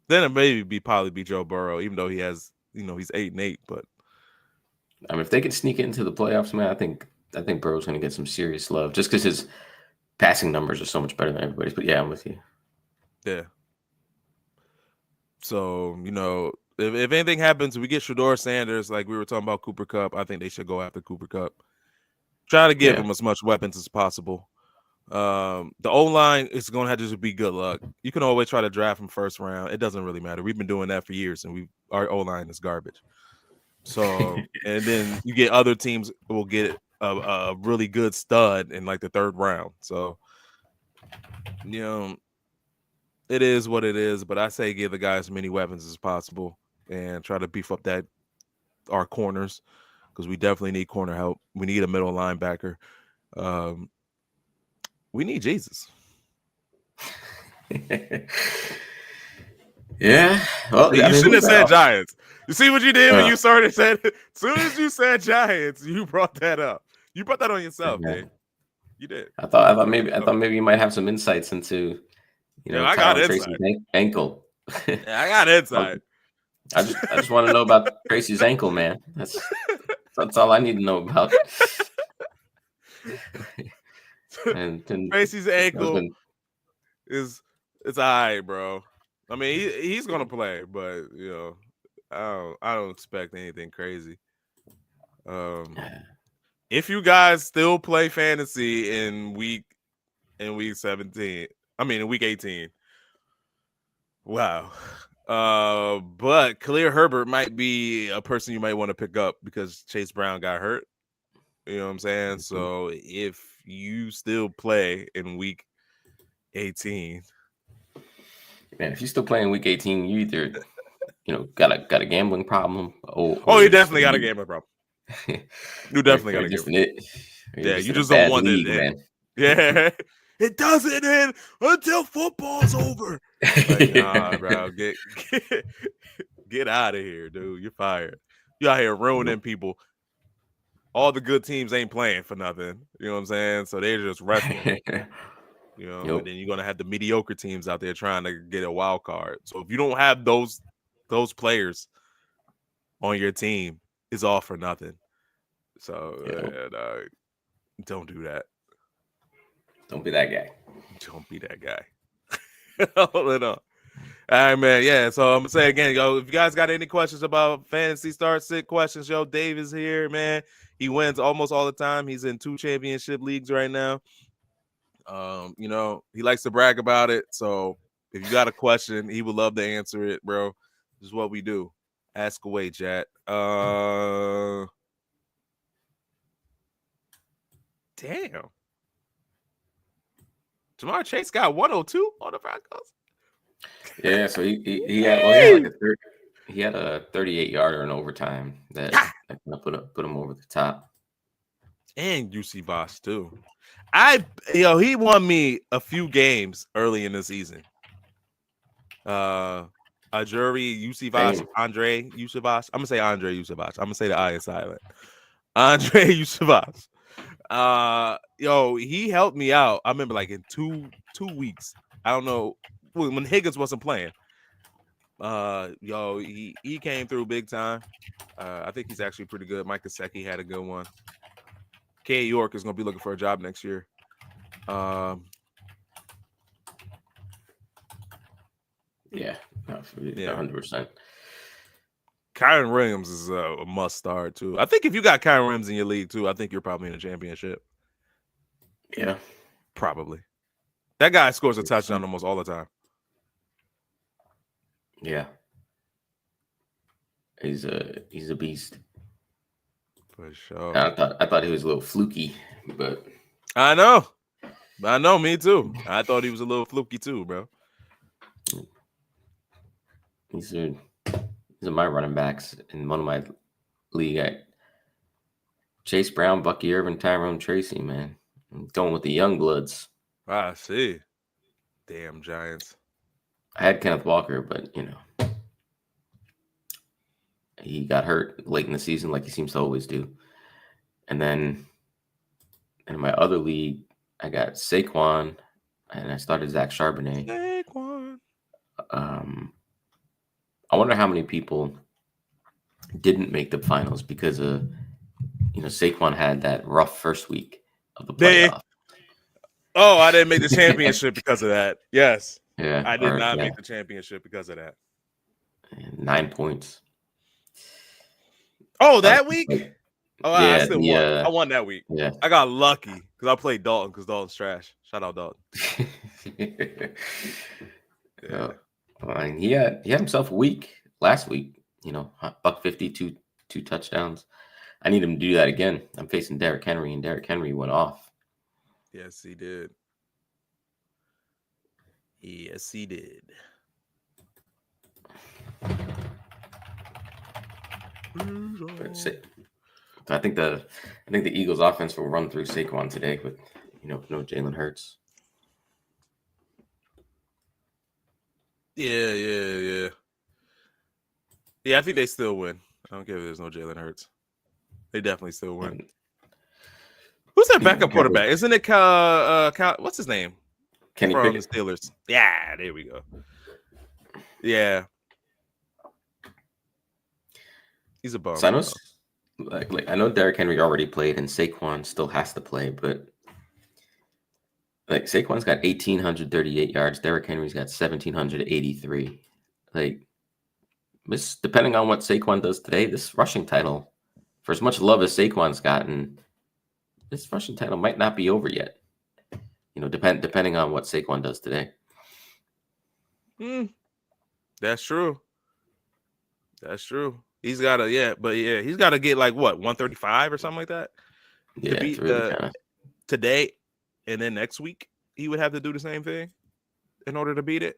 S1: it probably be Joe Burrow, even though he has, he's 8-8. But
S2: I mean, if they could sneak it into the playoffs, man, I think Burrow's going to get some serious love just because his passing numbers are so much better than everybody's. But yeah, I'm with you.
S1: Yeah. So, if anything happens, we get Shedeur Sanders, like we were talking about Cooper Kupp, I think they should go after Cooper Kupp. Try to give him as much weapons as possible. The O-line is going to have to just be good luck. You can always try to draft him first round. It doesn't really matter. We've been doing that for years, and our O-line is garbage. So, and then you get other teams will get a really good stud in like the third round. So, it is what it is. But I say give the guys as many weapons as possible and try to beef up our corners because we definitely need corner help. We need a middle linebacker. We need Jesus.
S2: Yeah. Well,
S1: you shouldn't have said Giants. You see what you did when you started saying? As soon as you said Giants, you brought that up. You brought that on yourself, man. You did.
S2: I thought maybe you might have some insights into,
S1: I got
S2: Tracy's ankle.
S1: Yeah, I got insight.
S2: I just want to know about Tracy's ankle, man. That's all I need to know about. and
S1: Tracy's ankle it's all right, bro. I mean, he's gonna play, but I don't expect anything crazy. If you guys still play fantasy in week 17, I mean in week 18, wow. But Khalil Herbert might be a person you might want to pick up because Chase Brown got hurt. You know what I'm saying? So if you still play in week 18,
S2: man, if you still play in week 18, you either got a gambling problem.
S1: You definitely got a gambling problem. You definitely got a gambling problem. Yeah, you just don't want it, man. Yeah, it doesn't end until football's over. Like, nah, bro, get out of here, dude. You're fired. You out here ruining people. All the good teams ain't playing for nothing. You know what I'm saying? So they're just wrestling. And then you're gonna have the mediocre teams out there trying to get a wild card. So if you don't have those players on your team, it's all for nothing. So don't do that.
S2: Don't be that guy.
S1: Don't be that guy. Hold it on. All right, man. Yeah. So I'm gonna say again, if you guys got any questions about fantasy start sit questions, Dave is here, man. He wins almost all the time. He's in 2 championship leagues right now. He likes to brag about it. So if you got a question, he would love to answer it, bro. This is what we do. Ask away, chat. Damn. Ja'Marr Chase got 102 on the Broncos.
S2: Yeah, so he had a 38-yarder in overtime that put him over the top.
S1: And UC Voss too. He won me a few games early in the season. A jury, UC Voss, Andre UC Voss. I'm gonna say Andre UC Voss. I'm gonna say the I is silent. Andre UC Voss. He helped me out. I remember like in two weeks. I don't know when Higgins wasn't playing. He came through big time. I think he's actually pretty good. Mike Gesicki had a good one. K. York is going to be looking for a job next year.
S2: Yeah, 100%.
S1: Kyren Williams is a must start too. I think if you got Kyren Williams in your league too, I think you're probably in a championship.
S2: Yeah,
S1: probably. That guy scores a touchdown almost all the time.
S2: Yeah, he's a beast.
S1: For sure.
S2: I thought he was a little fluky, but
S1: I know, me too. I thought he was a little fluky too, bro.
S2: These are my running backs in one of my league. Chase Brown, Bucky Irvin, Tyrone Tracy, man. I'm going with the young bloods.
S1: I see. Damn Giants.
S2: I had Kenneth Walker, but he got hurt late in the season like he seems to always do. And then in my other league, I got Saquon, and I started Zach Charbonnet.
S1: Saquon.
S2: I wonder how many people didn't make the finals because Saquon had that rough first week of the playoff.
S1: Oh, I didn't make the championship because of that. Yes.
S2: Yeah,
S1: I did not make the championship because of that.
S2: 9 points.
S1: Oh, that week? Oh,
S2: yeah,
S1: I still won. I won that week.
S2: Yeah.
S1: I got lucky because I played Dalton because Dalton's trash. Shout out Dalton.
S2: Yeah. He had himself a week last week. $150, two touchdowns. I need him to do that again. I'm facing Derrick Henry, and Derrick Henry went off.
S1: Yes, he did. Yes, he did.
S2: I think the Eagles offense will run through Saquon today with no Jalen Hurts.
S1: Yeah. Yeah, I think they still win. I don't care if there's no Jalen Hurts. They definitely still win. Who's that backup quarterback? Isn't it what's his name?
S2: Kenny
S1: from
S2: Pickett.
S1: the Steelers. Yeah, there we go. Yeah. He's a bum.
S2: So I know, I know Derrick Henry already played and Saquon still has to play, but Saquon's got 1,838 yards. Derrick Henry's got 1,783. Depending on what Saquon does today, this rushing title, for as much love as Saquon's gotten, this rushing title might not be over yet. Depending on what Saquon does today.
S1: That's true. He's got to, he's got to get 135 or something like that to beat today, and then next week he would have to do the same thing in order to beat it.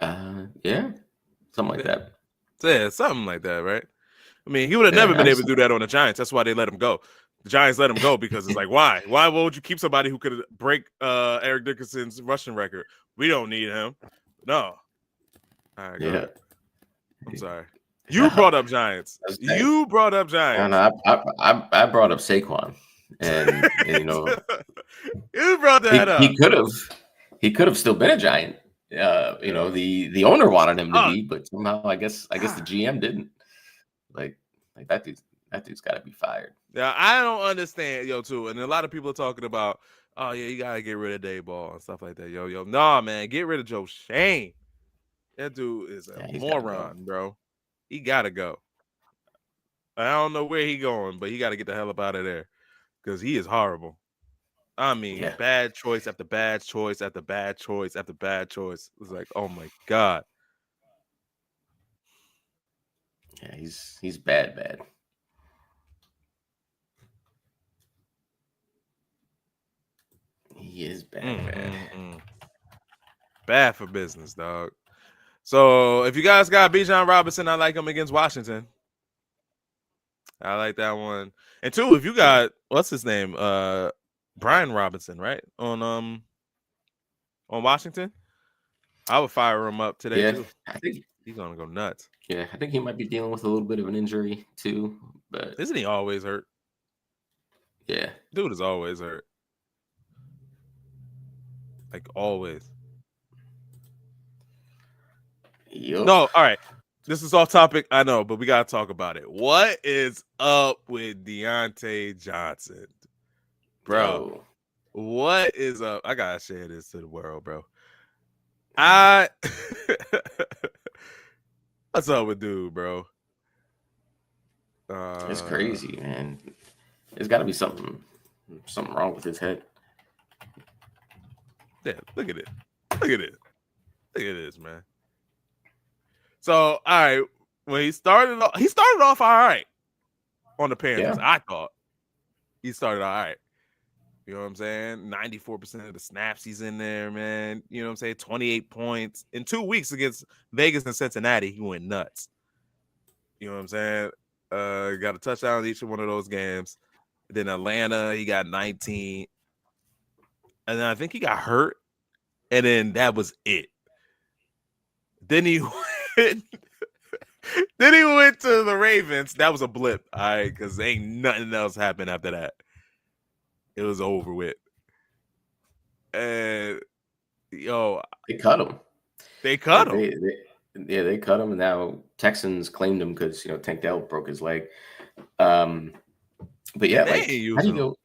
S2: Yeah, something like that.
S1: Yeah, something like that, right? I mean, he would have never been able to do that on the Giants. That's why they let him go. The Giants let him go because it's why? Why would you keep somebody who could break Eric Dickerson's rushing record? We don't need him. No. All right,
S2: yeah.
S1: I'm sorry. You brought up Giants. You brought up Giants.
S2: No, I brought up Saquon, and
S1: you brought that up.
S2: He could have still been a Giant. The owner wanted him to be, but somehow I guess the GM didn't. That dude's got to be fired.
S1: Yeah, I don't understand, too. And a lot of people are talking about, oh yeah, you gotta get rid of Daboll and stuff like that. Nah, man, get rid of Joe Shane. That dude is a moron, bro. He gotta go. I don't know where he going, but he got to get the hell up out of there because he is horrible. I mean, bad choice after bad choice after bad choice after bad choice. It's oh my god.
S2: Yeah, he's bad. He is bad.
S1: Bad for business, dog. So if you guys got Bijan Robinson, I like him against Washington. I like that one. And two, if you got what's his name, Brian Robinson, right on Washington, I would fire him up today too.
S2: I think
S1: he's gonna go nuts.
S2: Yeah, I think he might be dealing with a little bit of an injury too. But
S1: isn't he always hurt?
S2: Yeah,
S1: dude is always hurt. Always.
S2: Yep.
S1: No, all right. This is off topic, I know, but we gotta talk about it. What is up with Deontay Johnson, bro? What is up? I gotta share this to the world, bro. What's up with dude, bro?
S2: It's crazy, man. There's got to be something wrong with his head.
S1: Yeah, look at it. Look at this, man. So, all right, when he started off all right on the Panthers. I thought he started all right. You know what I'm saying? 94% of the snaps he's in there, man. You know what I'm saying? 28 points. In 2 weeks against Vegas and Cincinnati, he went nuts. You know what I'm saying? Got a touchdown in each one of those games. Then Atlanta, he got 19. And then I think he got hurt. And then that was it. Then he went to the Ravens. That was a blip, all right, because ain't nothing else happened after that. it was over with. And yo,
S2: They cut him.
S1: They cut him.
S2: They cut him, and now Texans claimed him because Tank Dell broke his leg. But yeah, like how do you go?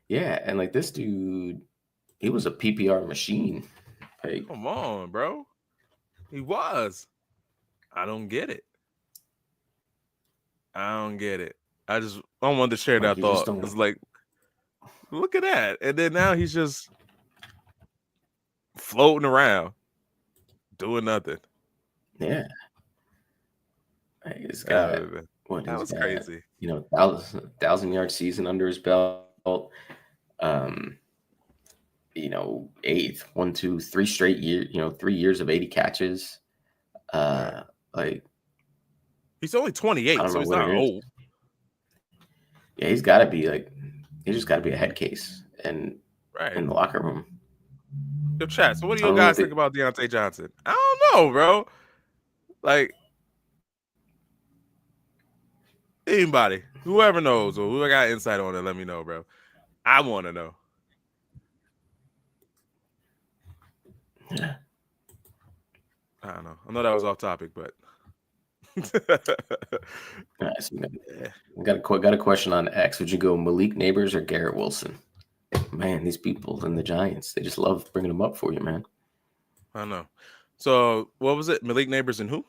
S2: Yeah, and like this dude, he was a PPR machine. Like,
S1: come on, bro. He was. I don't get it. I wanted to share that thought. It's like, look at that. And then now he's just floating around, doing nothing.
S2: Yeah. He's got
S1: that was crazy.
S2: 1,000-yard season under his belt. 3 straight years, 3 years of 80 catches. Like
S1: he's only 28, so he's not old.
S2: Yeah, he's got to be he just got to be a head case and in the locker room.
S1: Yo, chat. So what do you guys think about Diontae Johnson? I don't know, bro. Like anybody, whoever knows or whoever got insight on it, let me know, bro. I want to know.
S2: Yeah.
S1: I don't know. I know that was off topic, but
S2: Nice. Got a question on X. Would you go Malik Neighbors or Garrett Wilson? Man, these people in the Giants, they just love bringing them up for you, man.
S1: I know. So what was it? Malik Neighbors and who?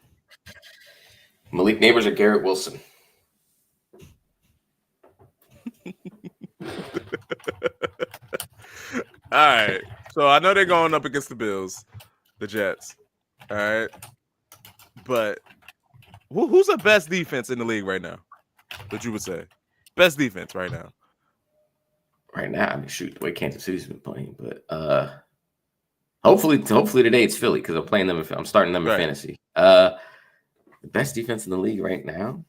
S2: Malik Neighbors or Garrett Wilson?
S1: All right. So I know they're going up against the Bills, the Jets. All right. But who's the best defense in the league right now? That you would say? Best defense right now.
S2: Right now, I mean, shoot, the way Kansas City's been playing, but hopefully today it's Philly because I'm playing them. I'm starting them in fantasy. The best defense in the league right now,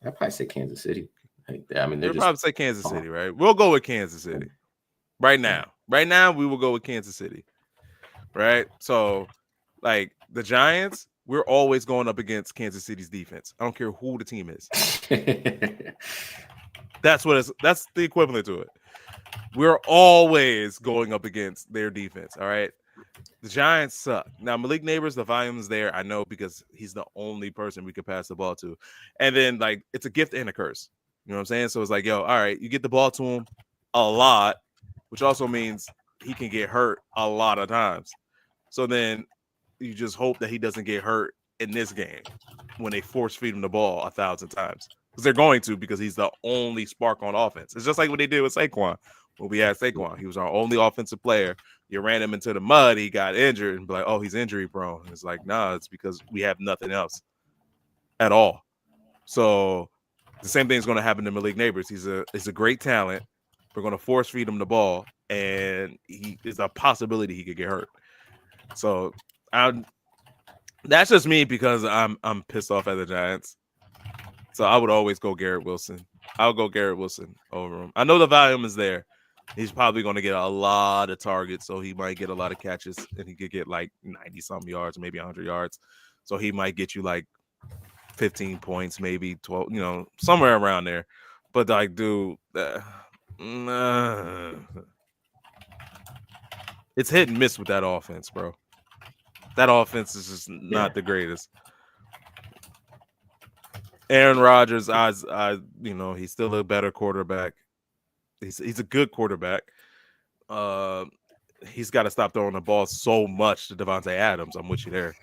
S2: I'd probably say Kansas City. I mean, they're
S1: probably say Kansas City, right? We'll go with Kansas City right now. Right now, we will go with Kansas City, right? So, like the Giants, we're always going up against Kansas City's defense. I don't care who the team is. That's the equivalent to it. We're always going up against their defense. All right. The Giants suck. Now, Malik Neighbors, the volume is there. I know because he's the only person we could pass the ball to. And then, like, it's a gift and a curse. You know what I'm saying? So it's like, yo, all right, you get the ball to him a lot, which also means he can get hurt a lot of times. So then you just hope that he doesn't get hurt in this game when they force feed him the ball 1,000 times. Because they're going to, because he's the only spark on offense. It's just like what they did with Saquon. When we had Saquon, he was our only offensive player. You ran him into the mud, he got injured, and be like, oh, he's injury prone. And it's like, nah, it's because we have nothing else at all. So the same thing is going to happen to Malik Neighbors. He's a great talent. We're going to force feed him the ball, and he is a possibility he could get hurt. So that's just me because I'm pissed off at the Giants. So I would always go Garrett Wilson. I'll go Garrett Wilson over him. I know the volume is there. He's probably going to get a lot of targets, so he might get a lot of catches, and he could get like 90-some yards, maybe 100 yards. So he might get you like 15 points, maybe 12, somewhere around there. But like, dude, it's hit and miss with that offense, bro. That offense is just not the greatest. Aaron Rodgers, he's still a better quarterback. He's a good quarterback. He's got to stop throwing the ball so much to Devontae Adams. I'm with you there.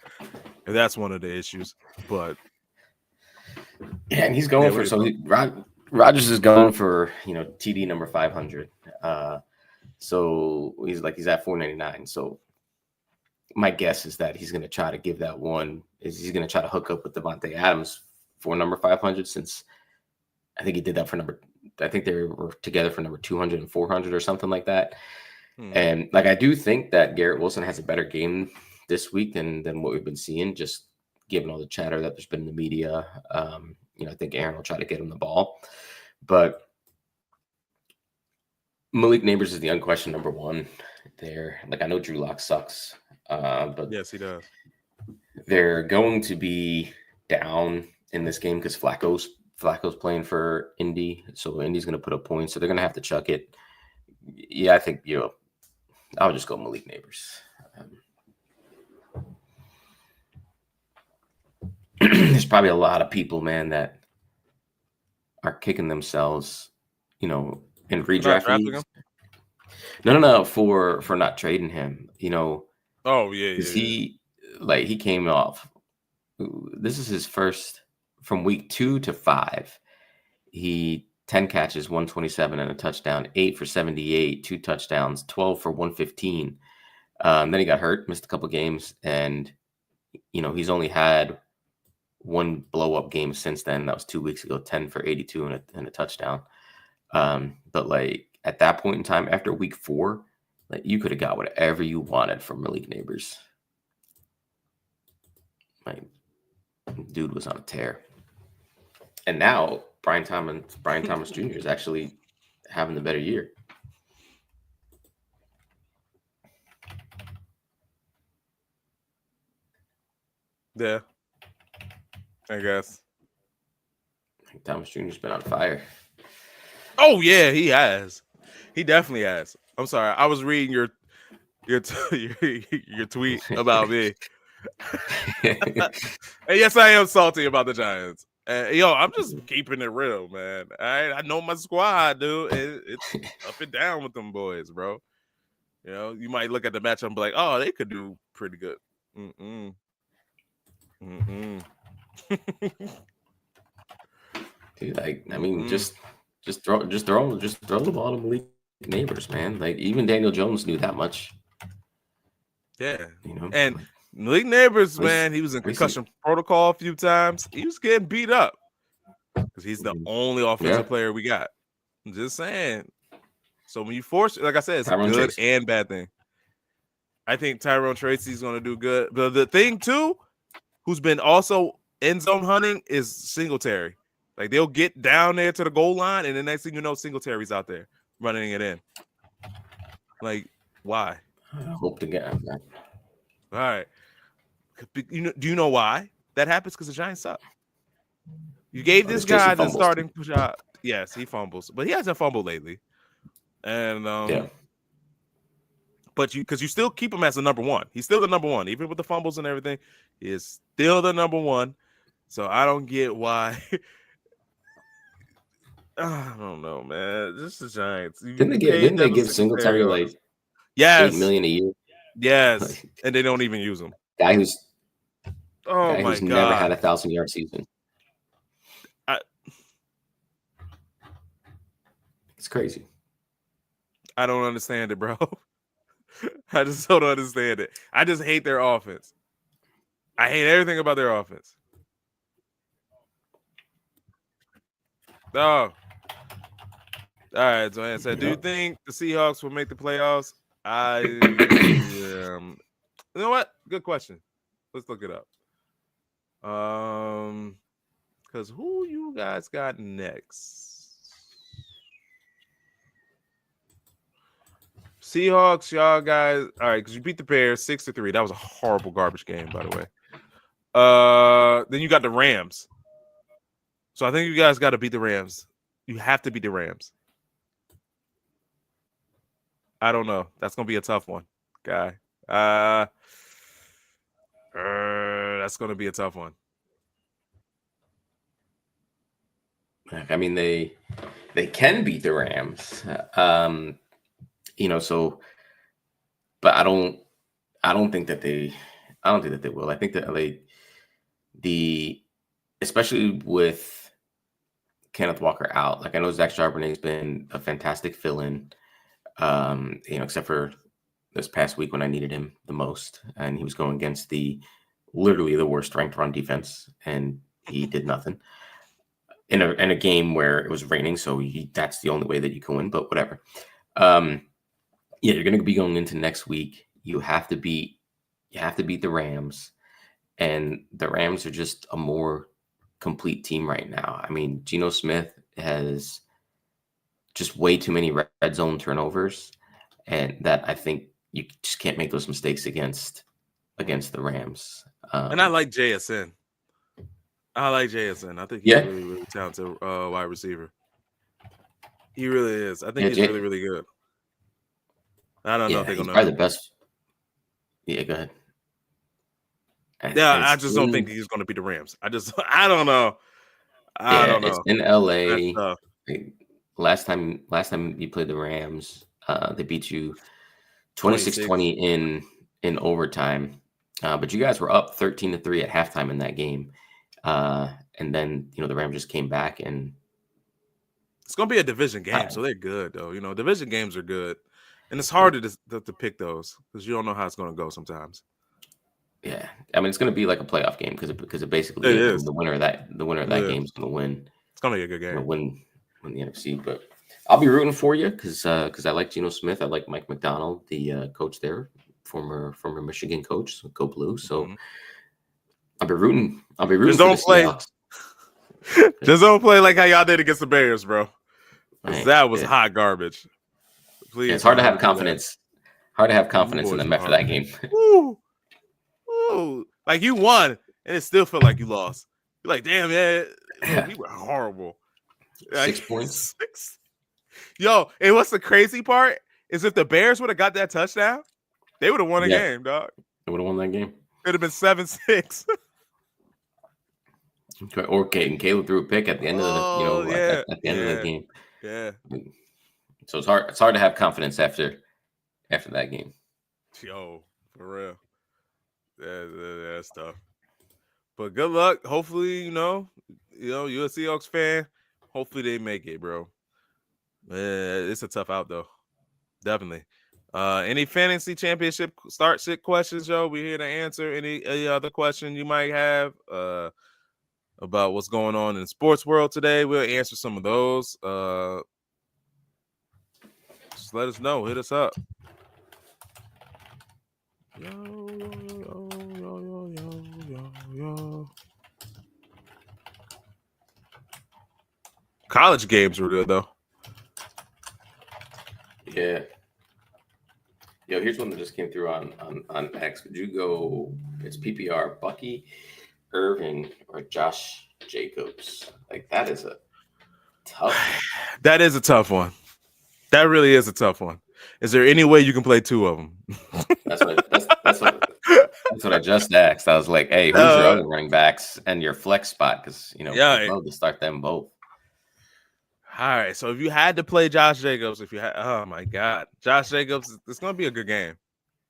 S1: And that's one of the issues. But
S2: yeah, and he's going Rodgers is going for TD number 500. So he's at 499. So my guess is that he's going to try to give that one. He's going to try to hook up with Devontae Adams for number 500, since I think he did that for I think they were together for number 200 and 400 or something like that. And like, I do think that Garrett Wilson has a better game this week than what we've been seeing, just given all the chatter that there's been in the media. I think Aaron will try to get him the ball, but Malik Neighbors is the unquestioned number one there. Like, I know Drew Lock sucks, but
S1: yes, he does.
S2: They're going to be down in this game because Flacco's Flacco's playing for Indy, so Indy's going to put up points, so they're going to have to chuck it. Yeah, I think I would just go Malik Neighbors. There's probably a lot of people, man, that are kicking themselves, in redraft leagues. No, for not trading him.
S1: Oh yeah,
S2: because he came off. This is his first from week 2 to 5. He 10 catches, 127 and a touchdown, 8 for 78, 2 touchdowns, 12 for 115. Then he got hurt, missed a couple games, and he's only had one blow up game since then. That was 2 weeks ago, 10 for 82 and a touchdown. But like at that point in time, after week 4, like you could have got whatever you wanted from Malik Neighbors. Like, dude was on a tear. And now Brian Thomas Jr. is actually having the better year.
S1: Yeah, I guess.
S2: Thomas Jr.'s been on fire.
S1: Oh yeah, he has. He definitely has. I'm sorry, I was reading your tweet about me. And yes, I am salty about the Giants. I'm just keeping it real, man. I know my squad, dude. It's up and down with them boys, bro. You might look at the matchup and be like, "Oh, they could do pretty good."
S2: Dude, just throw the ball to Malik Neighbors, man. Like even Daniel Jones knew that much.
S1: Yeah, and Malik Neighbors, man, he was in concussion protocol a few times. He was getting beat up because he's the only offensive player we got. I'm just saying. So when you force, like I said, it's a good and bad thing. I think Tyrone Tracy's going to do good. But the thing too, who's been also end zone hunting is Singletary. Like they'll get down there to the goal line, and the next thing you know, Singletary's out there running it in. Like, why?
S2: I hope to get that.
S1: All right. Do you know why that happens? Because the Giants suck. You gave this guy the starting shot. Yes, he fumbles, but he hasn't fumbled lately. And but because you still keep him as the number one. He's still the number one, even with the fumbles and everything. He is still the number one. So I don't get why. I don't know, man. This is Giants.
S2: Didn't they give Singletary like $8 million a year?
S1: Yes, and they don't even use him.
S2: Guy who's
S1: God,
S2: never had a 1,000-yard season. It's crazy.
S1: I don't understand it, bro. I just don't understand it. I just hate their offense. I hate everything about their offense. Oh. All right, so I said, do you think the Seahawks will make the playoffs? You know what? Good question. Let's look it up. Because who you guys got next? Seahawks, y'all guys. All right, because you beat the Bears 6-3. That was a horrible garbage game, by the way. Then you got the Rams. So I think you guys got to beat the Rams. You have to beat the Rams. I don't know. That's gonna be a tough one, guy. That's gonna be a tough one.
S2: I mean, they can beat the Rams. So, but I don't think that they will. I think that especially with Kenneth Walker out, like I know Zach Charbonnet's been a fantastic fill-in, except for this past week when I needed him the most, and he was going against literally the worst ranked run defense, and he did nothing in a game where it was raining. So that's the only way that you can win, but whatever. You're going to be going into next week. You have to beat the Rams, and the Rams are just a more complete team right now. I mean, Geno Smith has just way too many red zone turnovers, and that I think you just can't make those mistakes against the Rams.
S1: And I like JSN. I like JSN. I think he's
S2: Yeah.
S1: a really, really talented wide receiver. He really is. I think
S2: Yeah,
S1: he's really, really good. I don't know if they're
S2: he's
S1: gonna.
S2: probably the best. Yeah, go ahead.
S1: Yeah, I just don't think he's gonna beat the Rams. I don't know. I don't
S2: It's
S1: know.
S2: in
S1: That's
S2: LA.
S1: tough.
S2: Last time you played the Rams, they beat you
S1: 26.
S2: 26-20 in overtime. But you guys were up 13-3 at halftime in that game. And then, the Rams just came back and
S1: It's gonna be a division game, so they're good though. Division games are good, and it's harder to pick those because you don't know how it's gonna go sometimes.
S2: yeah, I mean it's gonna be like a playoff game because it basically
S1: It
S2: is. I
S1: is.
S2: mean, the winner of that game is gonna win.
S1: It's gonna be a good game.
S2: Win the NFC, but I'll be rooting for you because I like Geno Smith. I like Mike McDonald, the coach there, former Michigan coach. So go Blue. So I'll be rooting.
S1: Just
S2: for
S1: don't
S2: the
S1: play.
S2: Seahawks.
S1: Just don't play like how y'all did against the Bears, bro.
S2: Right.
S1: That was hot garbage. Please,
S2: it's hard to have confidence. Hard to have confidence in them after that game.
S1: Woo. Woo. Like you won, and it still felt like you lost. You're like, damn, man, we were horrible. Like,
S2: 6 points.
S1: Yo, and what's the crazy part is if the Bears would have got that touchdown, they would have won a game, dog.
S2: They would have won that game.
S1: It'd have been 7-6.
S2: Or Caleb threw a pick at the end of the at the end of the game.
S1: Yeah.
S2: So it's hard to have confidence after that game.
S1: Yo, for real. That's tough. But good luck. Hopefully, you're a Seahawks fan. Hopefully they make it, bro. It's a tough out though. Definitely. Any fantasy championship start sit questions, Joe? We're here to answer any other question you might have about what's going on in the sports world today. We'll answer some of those. Just let us know. Hit us up. Yo. College games were good though.
S2: Yeah. Yo, here's one that just came through on X. Would you go? It's PPR, Bucky Irving or Josh Jacobs? Like that is a tough one.
S1: That is a tough one. That really is a tough one. Is there any way you can play two of them?
S2: That's what I just asked. I was like, hey, who's your other running backs and your flex spot? Because I'd love to start them both.
S1: All right. So if you had to play Josh Jacobs, oh my God, Josh Jacobs, it's gonna be a good game.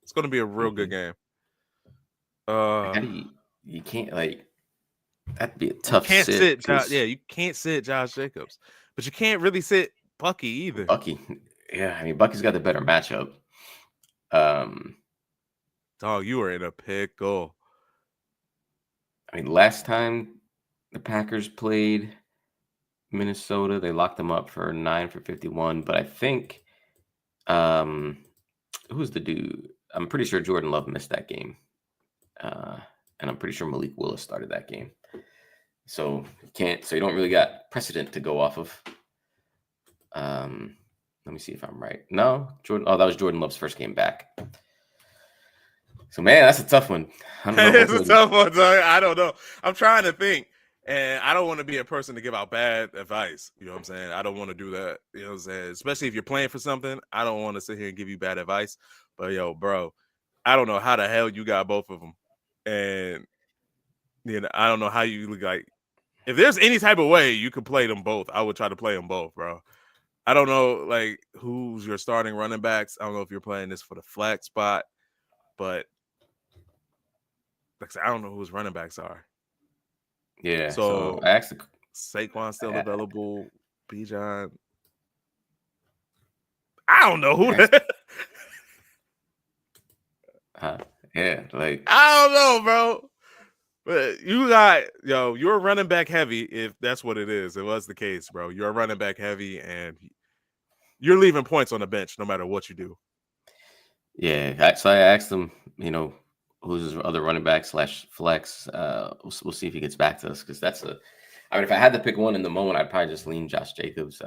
S1: It's gonna be a real good game.
S2: You can't that'd be a tough
S1: sit. You can't sit Josh Jacobs, but you can't really sit Bucky either.
S2: Bucky, yeah, I mean Bucky's got the better matchup.
S1: Dog, you are in a pickle.
S2: I mean, last time the Packers played Minnesota, they locked them up for 9 for 51. But I think, who's the dude? I'm pretty sure Jordan Love missed that game, and I'm pretty sure Malik Willis started that game. So you don't really got precedent to go off of. Let me see if I'm right. No, Jordan. Oh, that was Jordan Love's first game back. So man, that's a tough one. I don't know.
S1: It's a tough one, dog. I don't know. I'm trying to think. And I don't want to be a person to give out bad advice. You know what I'm saying? I don't want to do that. You know what I'm saying? Especially if you're playing for something. I don't want to sit here and give you bad advice. But, yo, bro, I don't know how the hell you got both of them. And, I don't know how you look like. If there's any type of way you could play them both, I would try to play them both, bro. I don't know, like, who's your starting running backs. I don't know if you're playing this for the flex spot. But, like I said, I don't know who his running backs are.
S2: Yeah. So I asked
S1: Saquon still available. Bijan. I don't know who.
S2: Yeah, like
S1: I don't know, bro. But you're running back heavy. If that's what it is, it was the case, bro. You're running back heavy, and you're leaving points on the bench no matter what you do.
S2: Yeah. So I asked him, who's his other running back / flex. We'll see if he gets back to us because if I had to pick one in the moment, I'd probably just lean Josh Jacobs.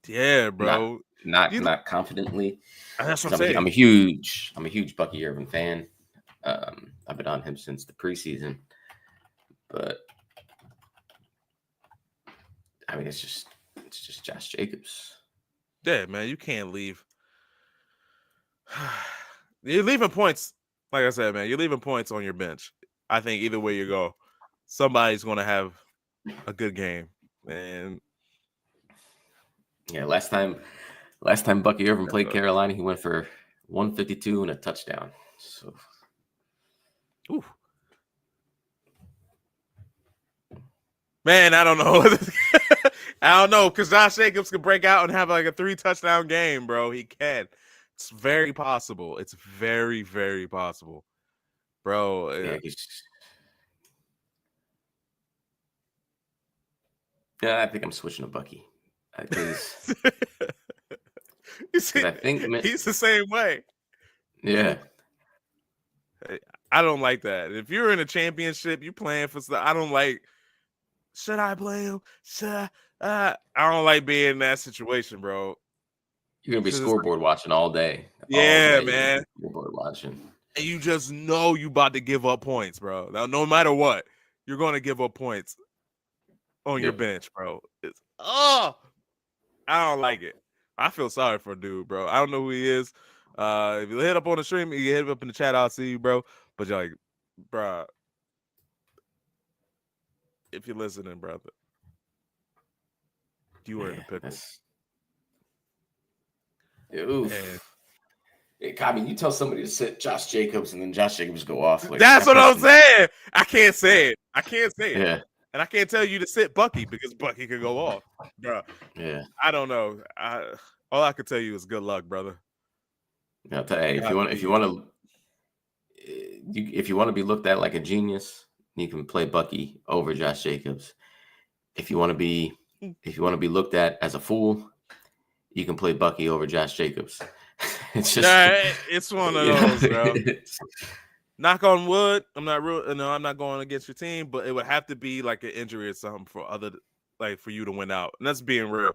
S1: Yeah, bro.
S2: Not confidently.
S1: That's what I'm saying.
S2: I'm a huge Bucky Irving fan. I've been on him since the preseason. But I mean, it's just Josh Jacobs.
S1: Yeah, man, you can't leave. You're leaving points. Like I said, man, you're leaving points on your bench. I think either way you go, somebody's going to have a good game. And
S2: yeah, last time Bucky Irvin played Carolina, he went for 152 and a touchdown. So,
S1: ooh. Man, I don't know. I don't know, because Josh Jacobs could break out and have like a 3-touchdown game, bro. He can. It's very possible. It's very, very possible, bro.
S2: Yeah, I think I'm switching to Bucky.
S1: I think he's the same way.
S2: Yeah.
S1: I don't like that. If you're in a championship, you playing for stuff. I don't like. Should I play him? I don't like being in that situation, bro.
S2: You're gonna be scoreboard watching all day.
S1: Yeah, man.
S2: Scoreboard watching.
S1: And you just know you about to give up points, bro. Now, no matter what, you're gonna give up points on your bench, bro. I don't like it. I feel sorry for a dude, bro. I don't know who he is. If you hit up on the stream, you hit up in the chat, I'll see you, bro. But you're like, bro, if you're listening, brother, you were in the pickle.
S2: Oof. I mean, you tell somebody to sit Josh Jacobs and then Josh Jacobs go off. Like,
S1: that's what I'm saying. I can't say it.
S2: Yeah.
S1: And I can't tell you to sit Bucky because Bucky could go off, bro.
S2: Yeah.
S1: I don't know. All I can tell you is good luck, brother.
S2: I'll tell you, if you want to be looked at like a genius, you can play Bucky over Josh Jacobs. If you want to be looked at as a fool, you can play Bucky over Josh Jacobs. It's just
S1: it's one of those, bro. Knock on wood. I'm not going against your team, but it would have to be like an injury or something for you to win out. And that's being real.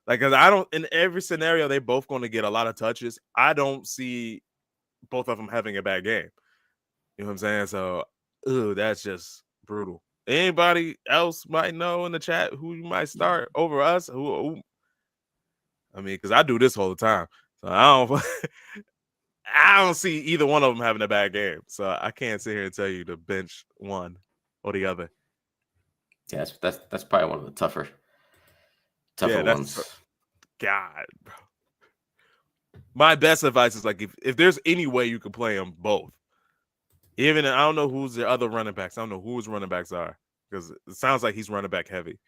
S1: Like, cause in every scenario, they're both going to get a lot of touches. I don't see both of them having a bad game. You know what I'm saying? So, that's just brutal. Anybody else might know in the chat who you might start over us? Who? I mean, because I do this all the time. So I don't see either one of them having a bad game. So I can't sit here and tell you to bench one or the other.
S2: Yeah, that's probably one of the tougher ones.
S1: God, bro. My best advice is like if there's any way you can play them both. Even I don't know who's the other running backs. I don't know who his running backs are because it sounds like he's running back heavy.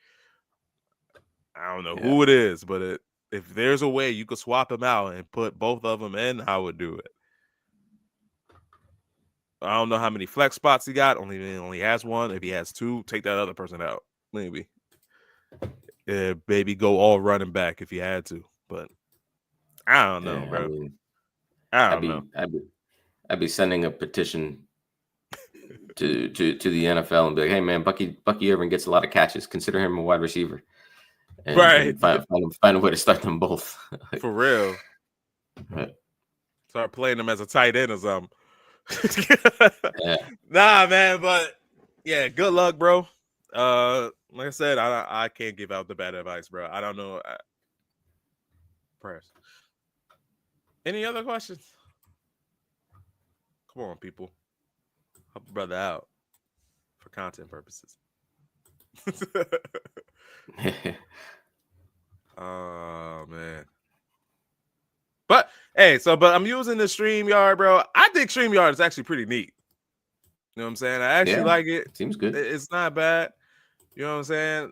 S1: I don't know who it is, but if there's a way you could swap him out and put both of them in, I would do it. I don't know how many flex spots he got. He only has one. If he has two, take that other person out. Maybe. Maybe go all running back if you had to. But I don't know, bro.
S2: I mean,
S1: I don't know.
S2: I'd be sending a petition to the NFL and be like, hey man, Bucky Irvin gets a lot of catches. Consider him a wide receiver. And,
S1: right.
S2: And find a way to start them both.
S1: For real.
S2: Right.
S1: Start playing them as a tight end or something.
S2: Yeah.
S1: Nah, man, but yeah, good luck, bro. Like I said, I can't give out the bad advice, bro. I don't know. Prayers. Any other questions? Come on, people. Help a brother out for content purposes. Oh man. But hey, but I'm using the StreamYard, bro. I think StreamYard is actually pretty neat. You know what I'm saying? I actually like it.
S2: Seems good.
S1: It's not bad. You know what I'm saying?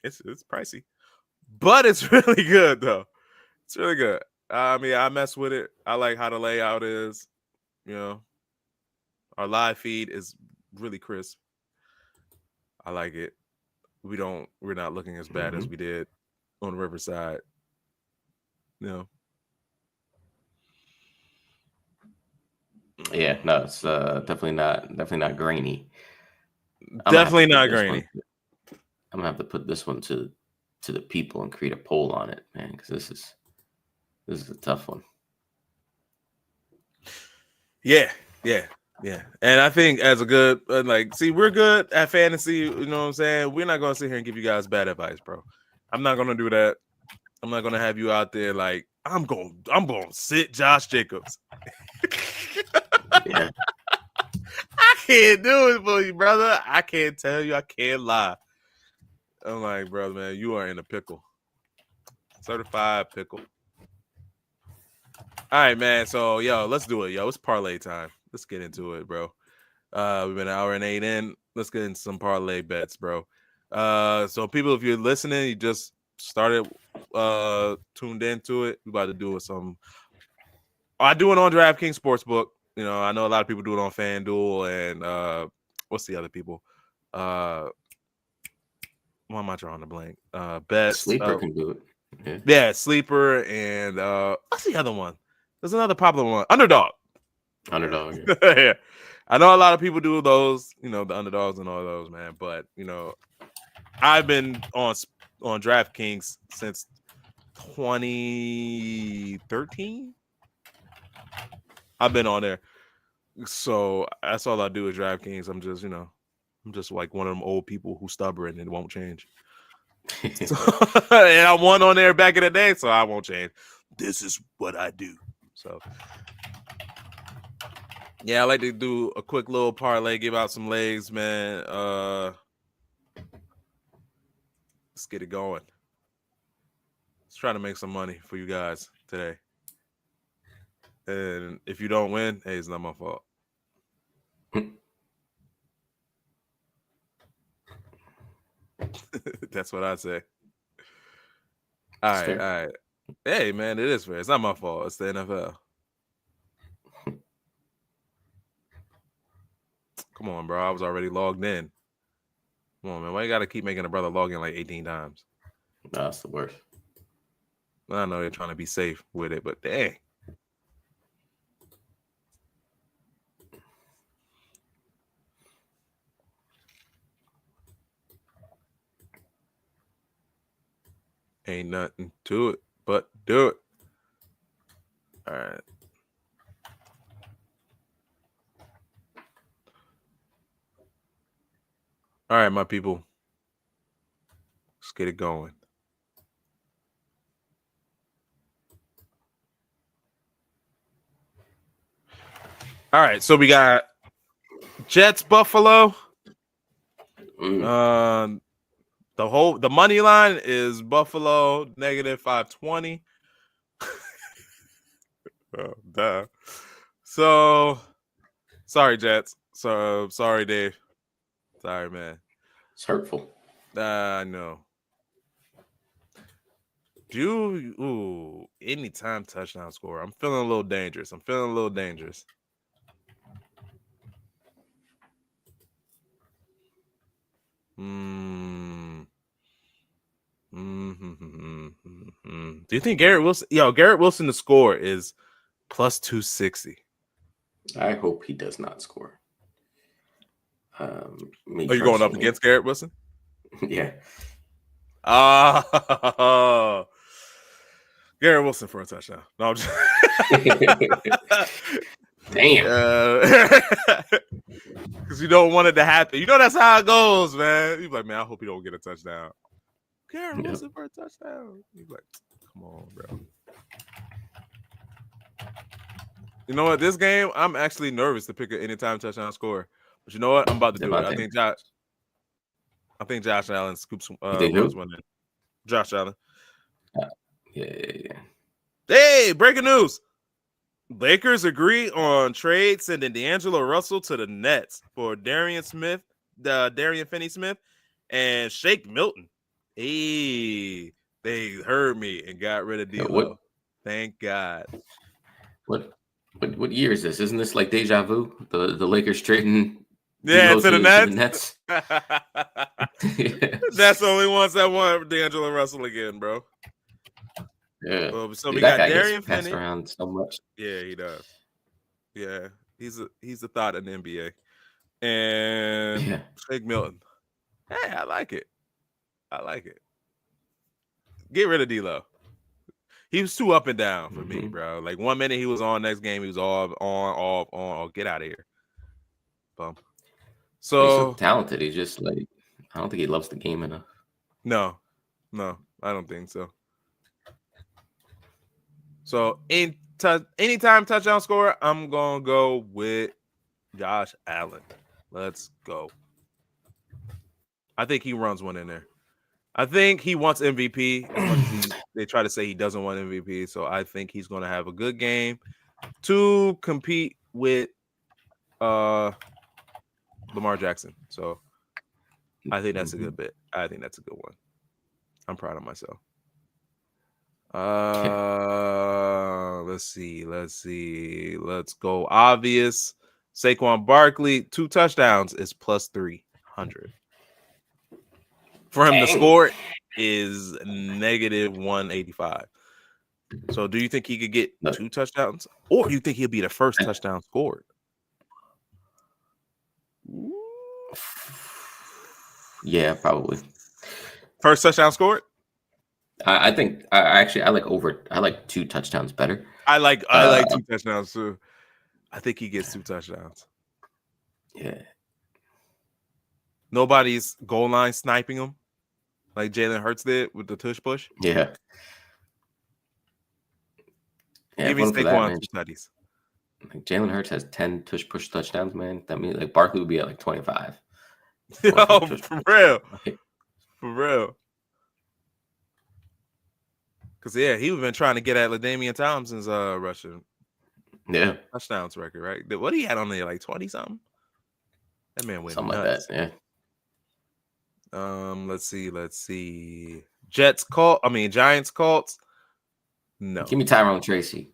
S1: It's pricey, but it's really good though. It's really good. I mean, I mess with it. I like how the layout is. You know, our live feed is really crisp. I like it. We're not looking as bad as we did on Riverside. You know.
S2: Yeah, no, it's definitely not grainy.
S1: Definitely not grainy.
S2: I'm gonna have to put this one to the people and create a poll on it, man, because this is a tough one.
S1: Yeah. Yeah, and I think as a good see, we're good at fantasy. You know what I'm saying? We're not gonna sit here and give you guys bad advice, bro. I'm not gonna do that. I'm not gonna have you out there like I'm gonna sit Josh Jacobs.
S2: Yeah.
S1: I can't do it for you, brother. I can't tell you. I can't lie. I'm like, brother, man, you are in a pickle. Certified pickle. All right, man. So, yo, let's do it. Yo, it's parlay time. Let's get into it, bro. We've been an hour and 8 in. Let's get into some parlay bets, bro. So people, if you're listening, you just started tuned into it. We're about to do some. I do it on DraftKings Sportsbook. You know, I know a lot of people do it on FanDuel and what's the other people? Why am I drawing a blank? Best
S2: Sleeper can do it.
S1: Yeah, Sleeper and what's the other one? There's another popular one. Underdog. Yeah. I know a lot of people do those, you know, the underdogs and all those, man. But you know, I've been on DraftKings since 2013. I've been on there, so that's all I do is DraftKings. I'm just like one of them old people who's stubborn and won't change. So, and I won on there back in the day, so I won't change. This is what I do. So. Yeah, I like to do a quick little parlay, give out some legs, man. Let's get it going. Let's try to make some money for you guys today. And if you don't win, hey, it's not my fault. That's what I say. All right. Hey, man, it is fair. It's not my fault. It's the NFL. Come on, bro. I was already logged in. Come on, man. Why you got to keep making a brother log in like 18 times?
S2: No, that's the worst.
S1: I know you're trying to be safe with it, but dang. Ain't nothing to it but do it. All right. All right, my people. Let's get it going. All right, so we got Jets Buffalo. The money line is Buffalo negative 520. Oh, duh. So sorry, Jets. So sorry, Dave. Sorry, man.
S2: It's hurtful.
S1: I know. Anytime touchdown score. I'm feeling a little dangerous. Do you think Garrett Wilson? Garrett Wilson, the score is plus 260.
S2: I hope he does not score.
S1: Are you going up against Garrett Wilson?
S2: Yeah.
S1: Garrett Wilson for a touchdown. No, I'm just...
S2: Damn.
S1: Because you don't want it to happen. You know that's how it goes, man. You're like, man, I hope he don't get a touchdown. Garrett Wilson for a touchdown. You're like, come on, bro. You know what? This game, I'm actually nervous to pick an anytime touchdown score. But you know what? I'm about to do it. I think Josh Allen scoops winning. Josh Allen.
S2: Yeah.
S1: Hey, breaking news. Lakers agree on trade sending D'Angelo Russell to the Nets for Darian Finney-Smith, and Shake Milton. Hey, they heard me and got rid of D'Lo. Thank God.
S2: What year is this? Isn't this like deja vu? The Lakers trading
S1: to the
S2: Nets?
S1: That's the only ones that want D'Angelo Russell again, bro.
S2: Yeah.
S1: So we got Darian
S2: Finney passed
S1: Finney
S2: around so much.
S1: Yeah, he does. Yeah, he's a thought in the NBA. And Shake Milton. Hey, I like it. Get rid of D'Lo. He was too up and down for me, bro. Like 1 minute he was on, next game he was off, on. Oh, get out of here. Bum.
S2: He's so
S1: So
S2: talented. He's just like, I don't think he loves the game enough.
S1: no, I don't think so. So anytime touchdown scorer, I'm gonna go with Josh Allen. Let's go. I think he runs one in there. I think he wants MVP as much as they try to say he doesn't want MVP. So I think he's going to have a good game to compete with Lamar Jackson. So I think that's a good bit. I think that's a good one. I'm proud of myself. Let's see. Let's go. Obvious. Saquon Barkley, 2 touchdowns is plus 300. For him to score is negative 185. So do you think he could get 2 touchdowns? Or do you think he'll be the first touchdown scored?
S2: Yeah, probably.
S1: First touchdown scored?
S2: I think I like 2 touchdowns better.
S1: I like 2 touchdowns too. I think he gets 2 touchdowns.
S2: Yeah.
S1: Nobody's goal line sniping him like Jalen Hurts did with the tush push.
S2: Yeah.
S1: Give me Saquon 2 studies.
S2: Like Jalen Hurts has 10 tush push touchdowns, man. That means like Barkley would be at like 25.
S1: Yo, for real. For real. Because, yeah, he's been trying to get at LaDainian Tomlinson's rushing touchdowns record, right? What he had on there, like 20-something? That man went
S2: something
S1: nuts.
S2: Like that,
S1: yeah. Let's see. Giants, Colts. No.
S2: Give me Tyrone Tracy.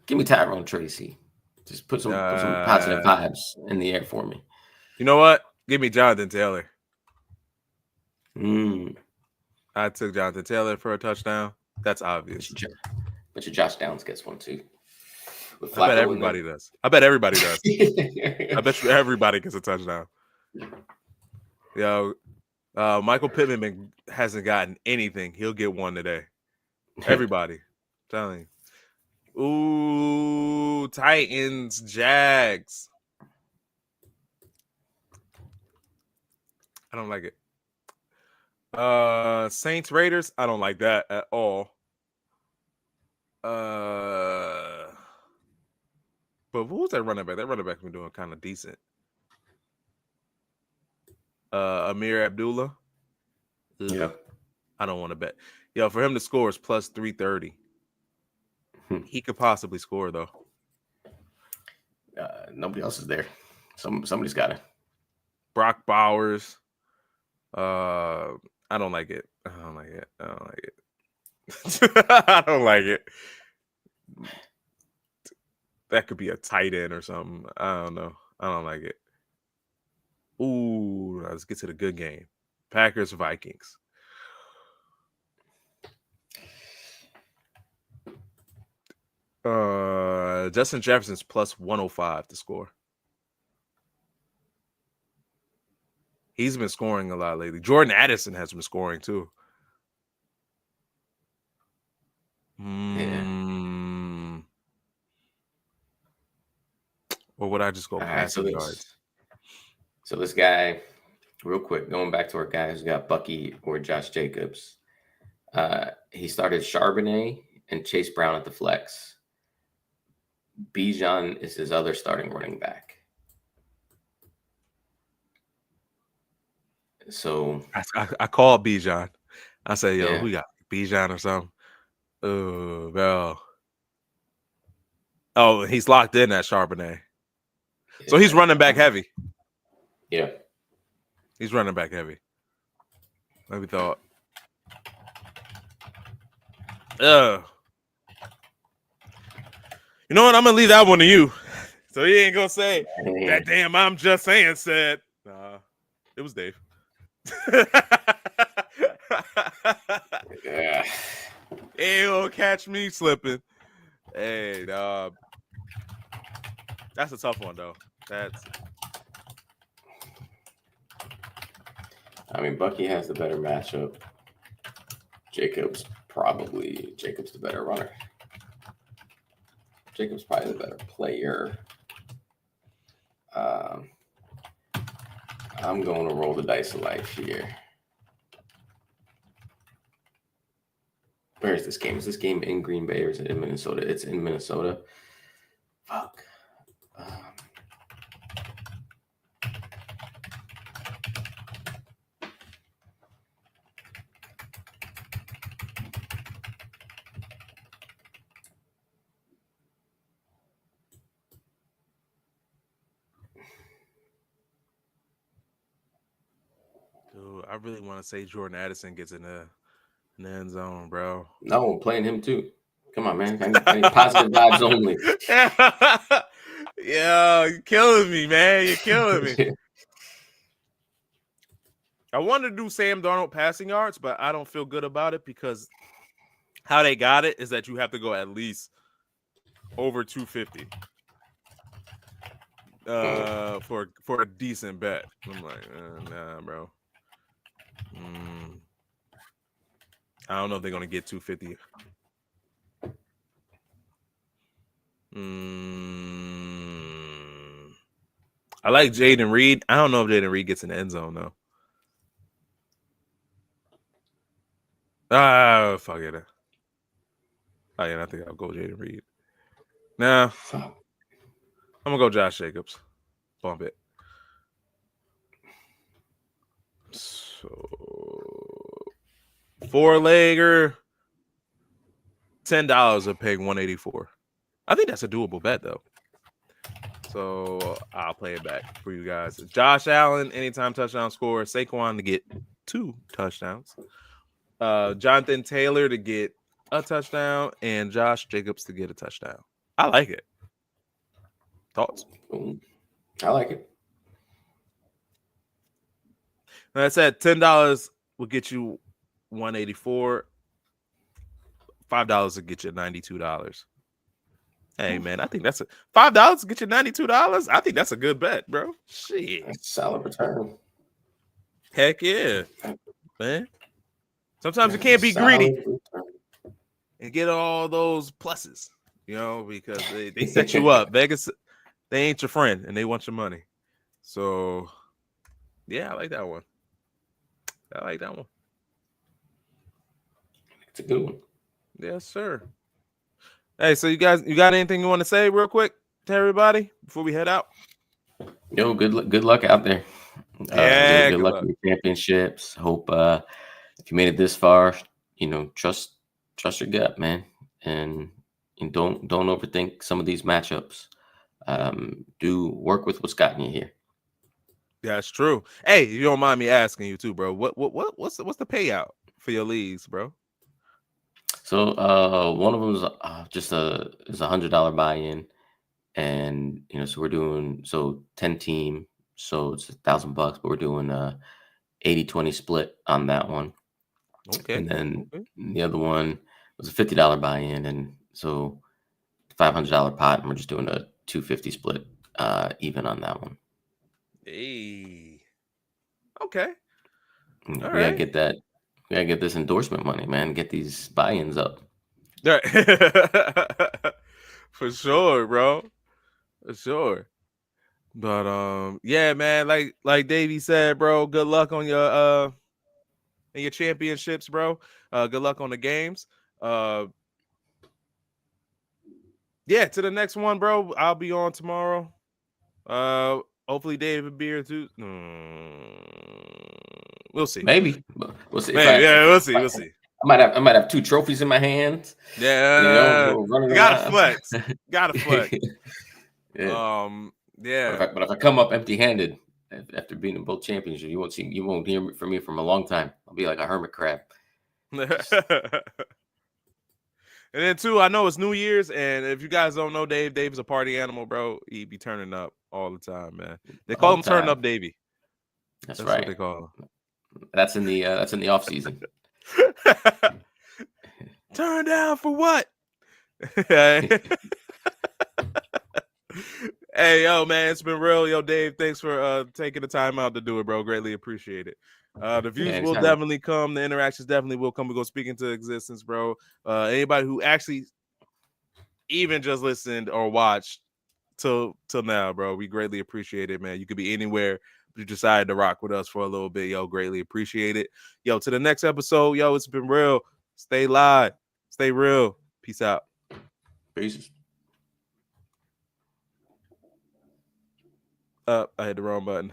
S2: Just put some positive vibes in the air for me.
S1: You know what? Give me Jonathan Taylor. I took Jonathan Taylor for a touchdown. That's obvious.
S2: But your Josh Downs gets one too.
S1: I bet everybody does. I bet you everybody gets a touchdown. Yo, Michael Pittman hasn't gotten anything. He'll get one today. Everybody. I'm telling you. Ooh, Titans, Jags. I don't like it. Saints, Raiders. I don't like that at all. But who's that running back? That running back's been doing kind of decent. Amir Abdullah.
S2: Yeah.
S1: I don't want to bet. Yo, for him to score is plus 330. He could possibly score though.
S2: Nobody else is there. Somebody's got it.
S1: Brock Bowers. I don't like it. I don't like it. That could be a tight end or something. I don't know. I don't like it. Ooh, let's get to the good game. Packers, Vikings. Justin Jefferson's plus 105 to score. He's been scoring a lot lately. Jordan Addison has been scoring too. Or would I just go passing yards?
S2: So this guy, real quick, going back to our guy who's got Bucky or Josh Jacobs. He started Charbonnet and Chase Brown at the flex. Bijan is his other starting running back. So
S1: I called Bijan. I said, yo, we got Bijan or something. Oh, bro. Oh, he's locked in at Charbonnet. So he's running back heavy.
S2: Yeah.
S1: He's running back heavy. Let me thought. You know what? I'm going to leave that one to you. So he ain't going to say, that damn I'm just saying said. Nah, it was Dave.
S2: Yeah.
S1: He'll catch me slipping. Hey, dog. That's a tough one, though.
S2: Bucky has the better matchup. Jacobs the better runner. Jacobs probably the better player. I'm going to roll the dice of life here. Where is this game? Is this game in Green Bay or is it in Minnesota? It's in Minnesota. Fuck.
S1: Dude, I really want to say Jordan Addison gets in the end zone, bro.
S2: No, I'm playing him too. Come on, man. I need positive vibes only.
S1: Yeah, you're killing me, man. You're killing me. I wanted to do Sam Darnold passing yards, but I don't feel good about it because how they got it is that you have to go at least over 250 for a decent bet. I'm like, nah, bro. I don't know if they're gonna get 250. I like Jaden Reed. I don't know if Jaden Reed gets in the end zone though. Ah, fuck it. Oh yeah, I think I'll go Jaden Reed. Nah, I'm gonna go Josh Jacobs. Bump it. So 4-legger, $10 of paying 184. I think that's a doable bet though. So I'll play it back for you guys. Josh Allen, anytime touchdown score. Saquon to get 2 touchdowns. Jonathan Taylor to get a touchdown, and Josh Jacobs to get a touchdown. I like it. Thoughts?
S2: I like it.
S1: Like I said, $10 will get you 184. $5 will get you $92. Hey man, I think that's $5 to get you $92. I think that's a good bet, bro. Shit,
S2: that's a solid return.
S1: Heck yeah, man. Sometimes you can't be greedy and get all those pluses, because they set you up. Vegas, they ain't your friend and they want your money. So, yeah, I like that one.
S2: It's a good one.
S1: Yes, sir. Hey, so you got anything you want to say real quick to everybody before we head out?
S2: Yo, good luck out there.
S1: Yeah,
S2: good luck in the championships. Hope if you made it this far, trust your gut, man, and don't overthink some of these matchups. Do work with what's gotten you here.
S1: That's true. Hey, you don't mind me asking you too, bro? What's the payout for your leagues, bro?
S2: So one of them is just is $100 buy-in, and so we're doing 10 team, so it's $1,000, but we're doing 80-20 split on that one.
S1: Okay.
S2: And then the other one was a $50 buy-in, and so $500 pot, and we're just doing a 250 split, even on that one.
S1: Hey. Okay.
S2: We gotta get that. We gotta get this endorsement money, man. Get these buy-ins up.
S1: For sure, bro. For sure. But yeah, man. Like Davey said, bro. Good luck on your in your championships, bro. Good luck on the games. Yeah, to the next one, bro. I'll be on tomorrow. Hopefully Dave will be here too. We'll see.
S2: Maybe. We'll see.
S1: We'll see.
S2: I might have 2 trophies in my hands.
S1: Yeah. Gotta flex.
S2: Yeah.
S1: Yeah.
S2: But if I come up empty-handed after being in both championships, you won't hear from me from a long time. I'll be like a hermit crab.
S1: And then too, I know it's New Year's, and if you guys don't know Dave's a party animal, bro. He be turning up all the time, man. They call him Turn Up Davey.
S2: That's right.
S1: What they call him.
S2: That's in the off season.
S1: Turn down for what? Hey, yo, man, it's been real. Yo, Dave, thanks for taking the time out to do it, bro. Greatly appreciate it. The views will definitely come. The interactions definitely will come. We go speak into existence, bro. Anybody who actually even just listened or watched till now, bro, we greatly appreciate it, man. You could be anywhere you decided to rock with us for a little bit. Yo, greatly appreciate it. Yo, to the next episode. Yo, it's been real. Stay live. Stay real. Peace out.
S2: Peace.
S1: I hit the wrong button.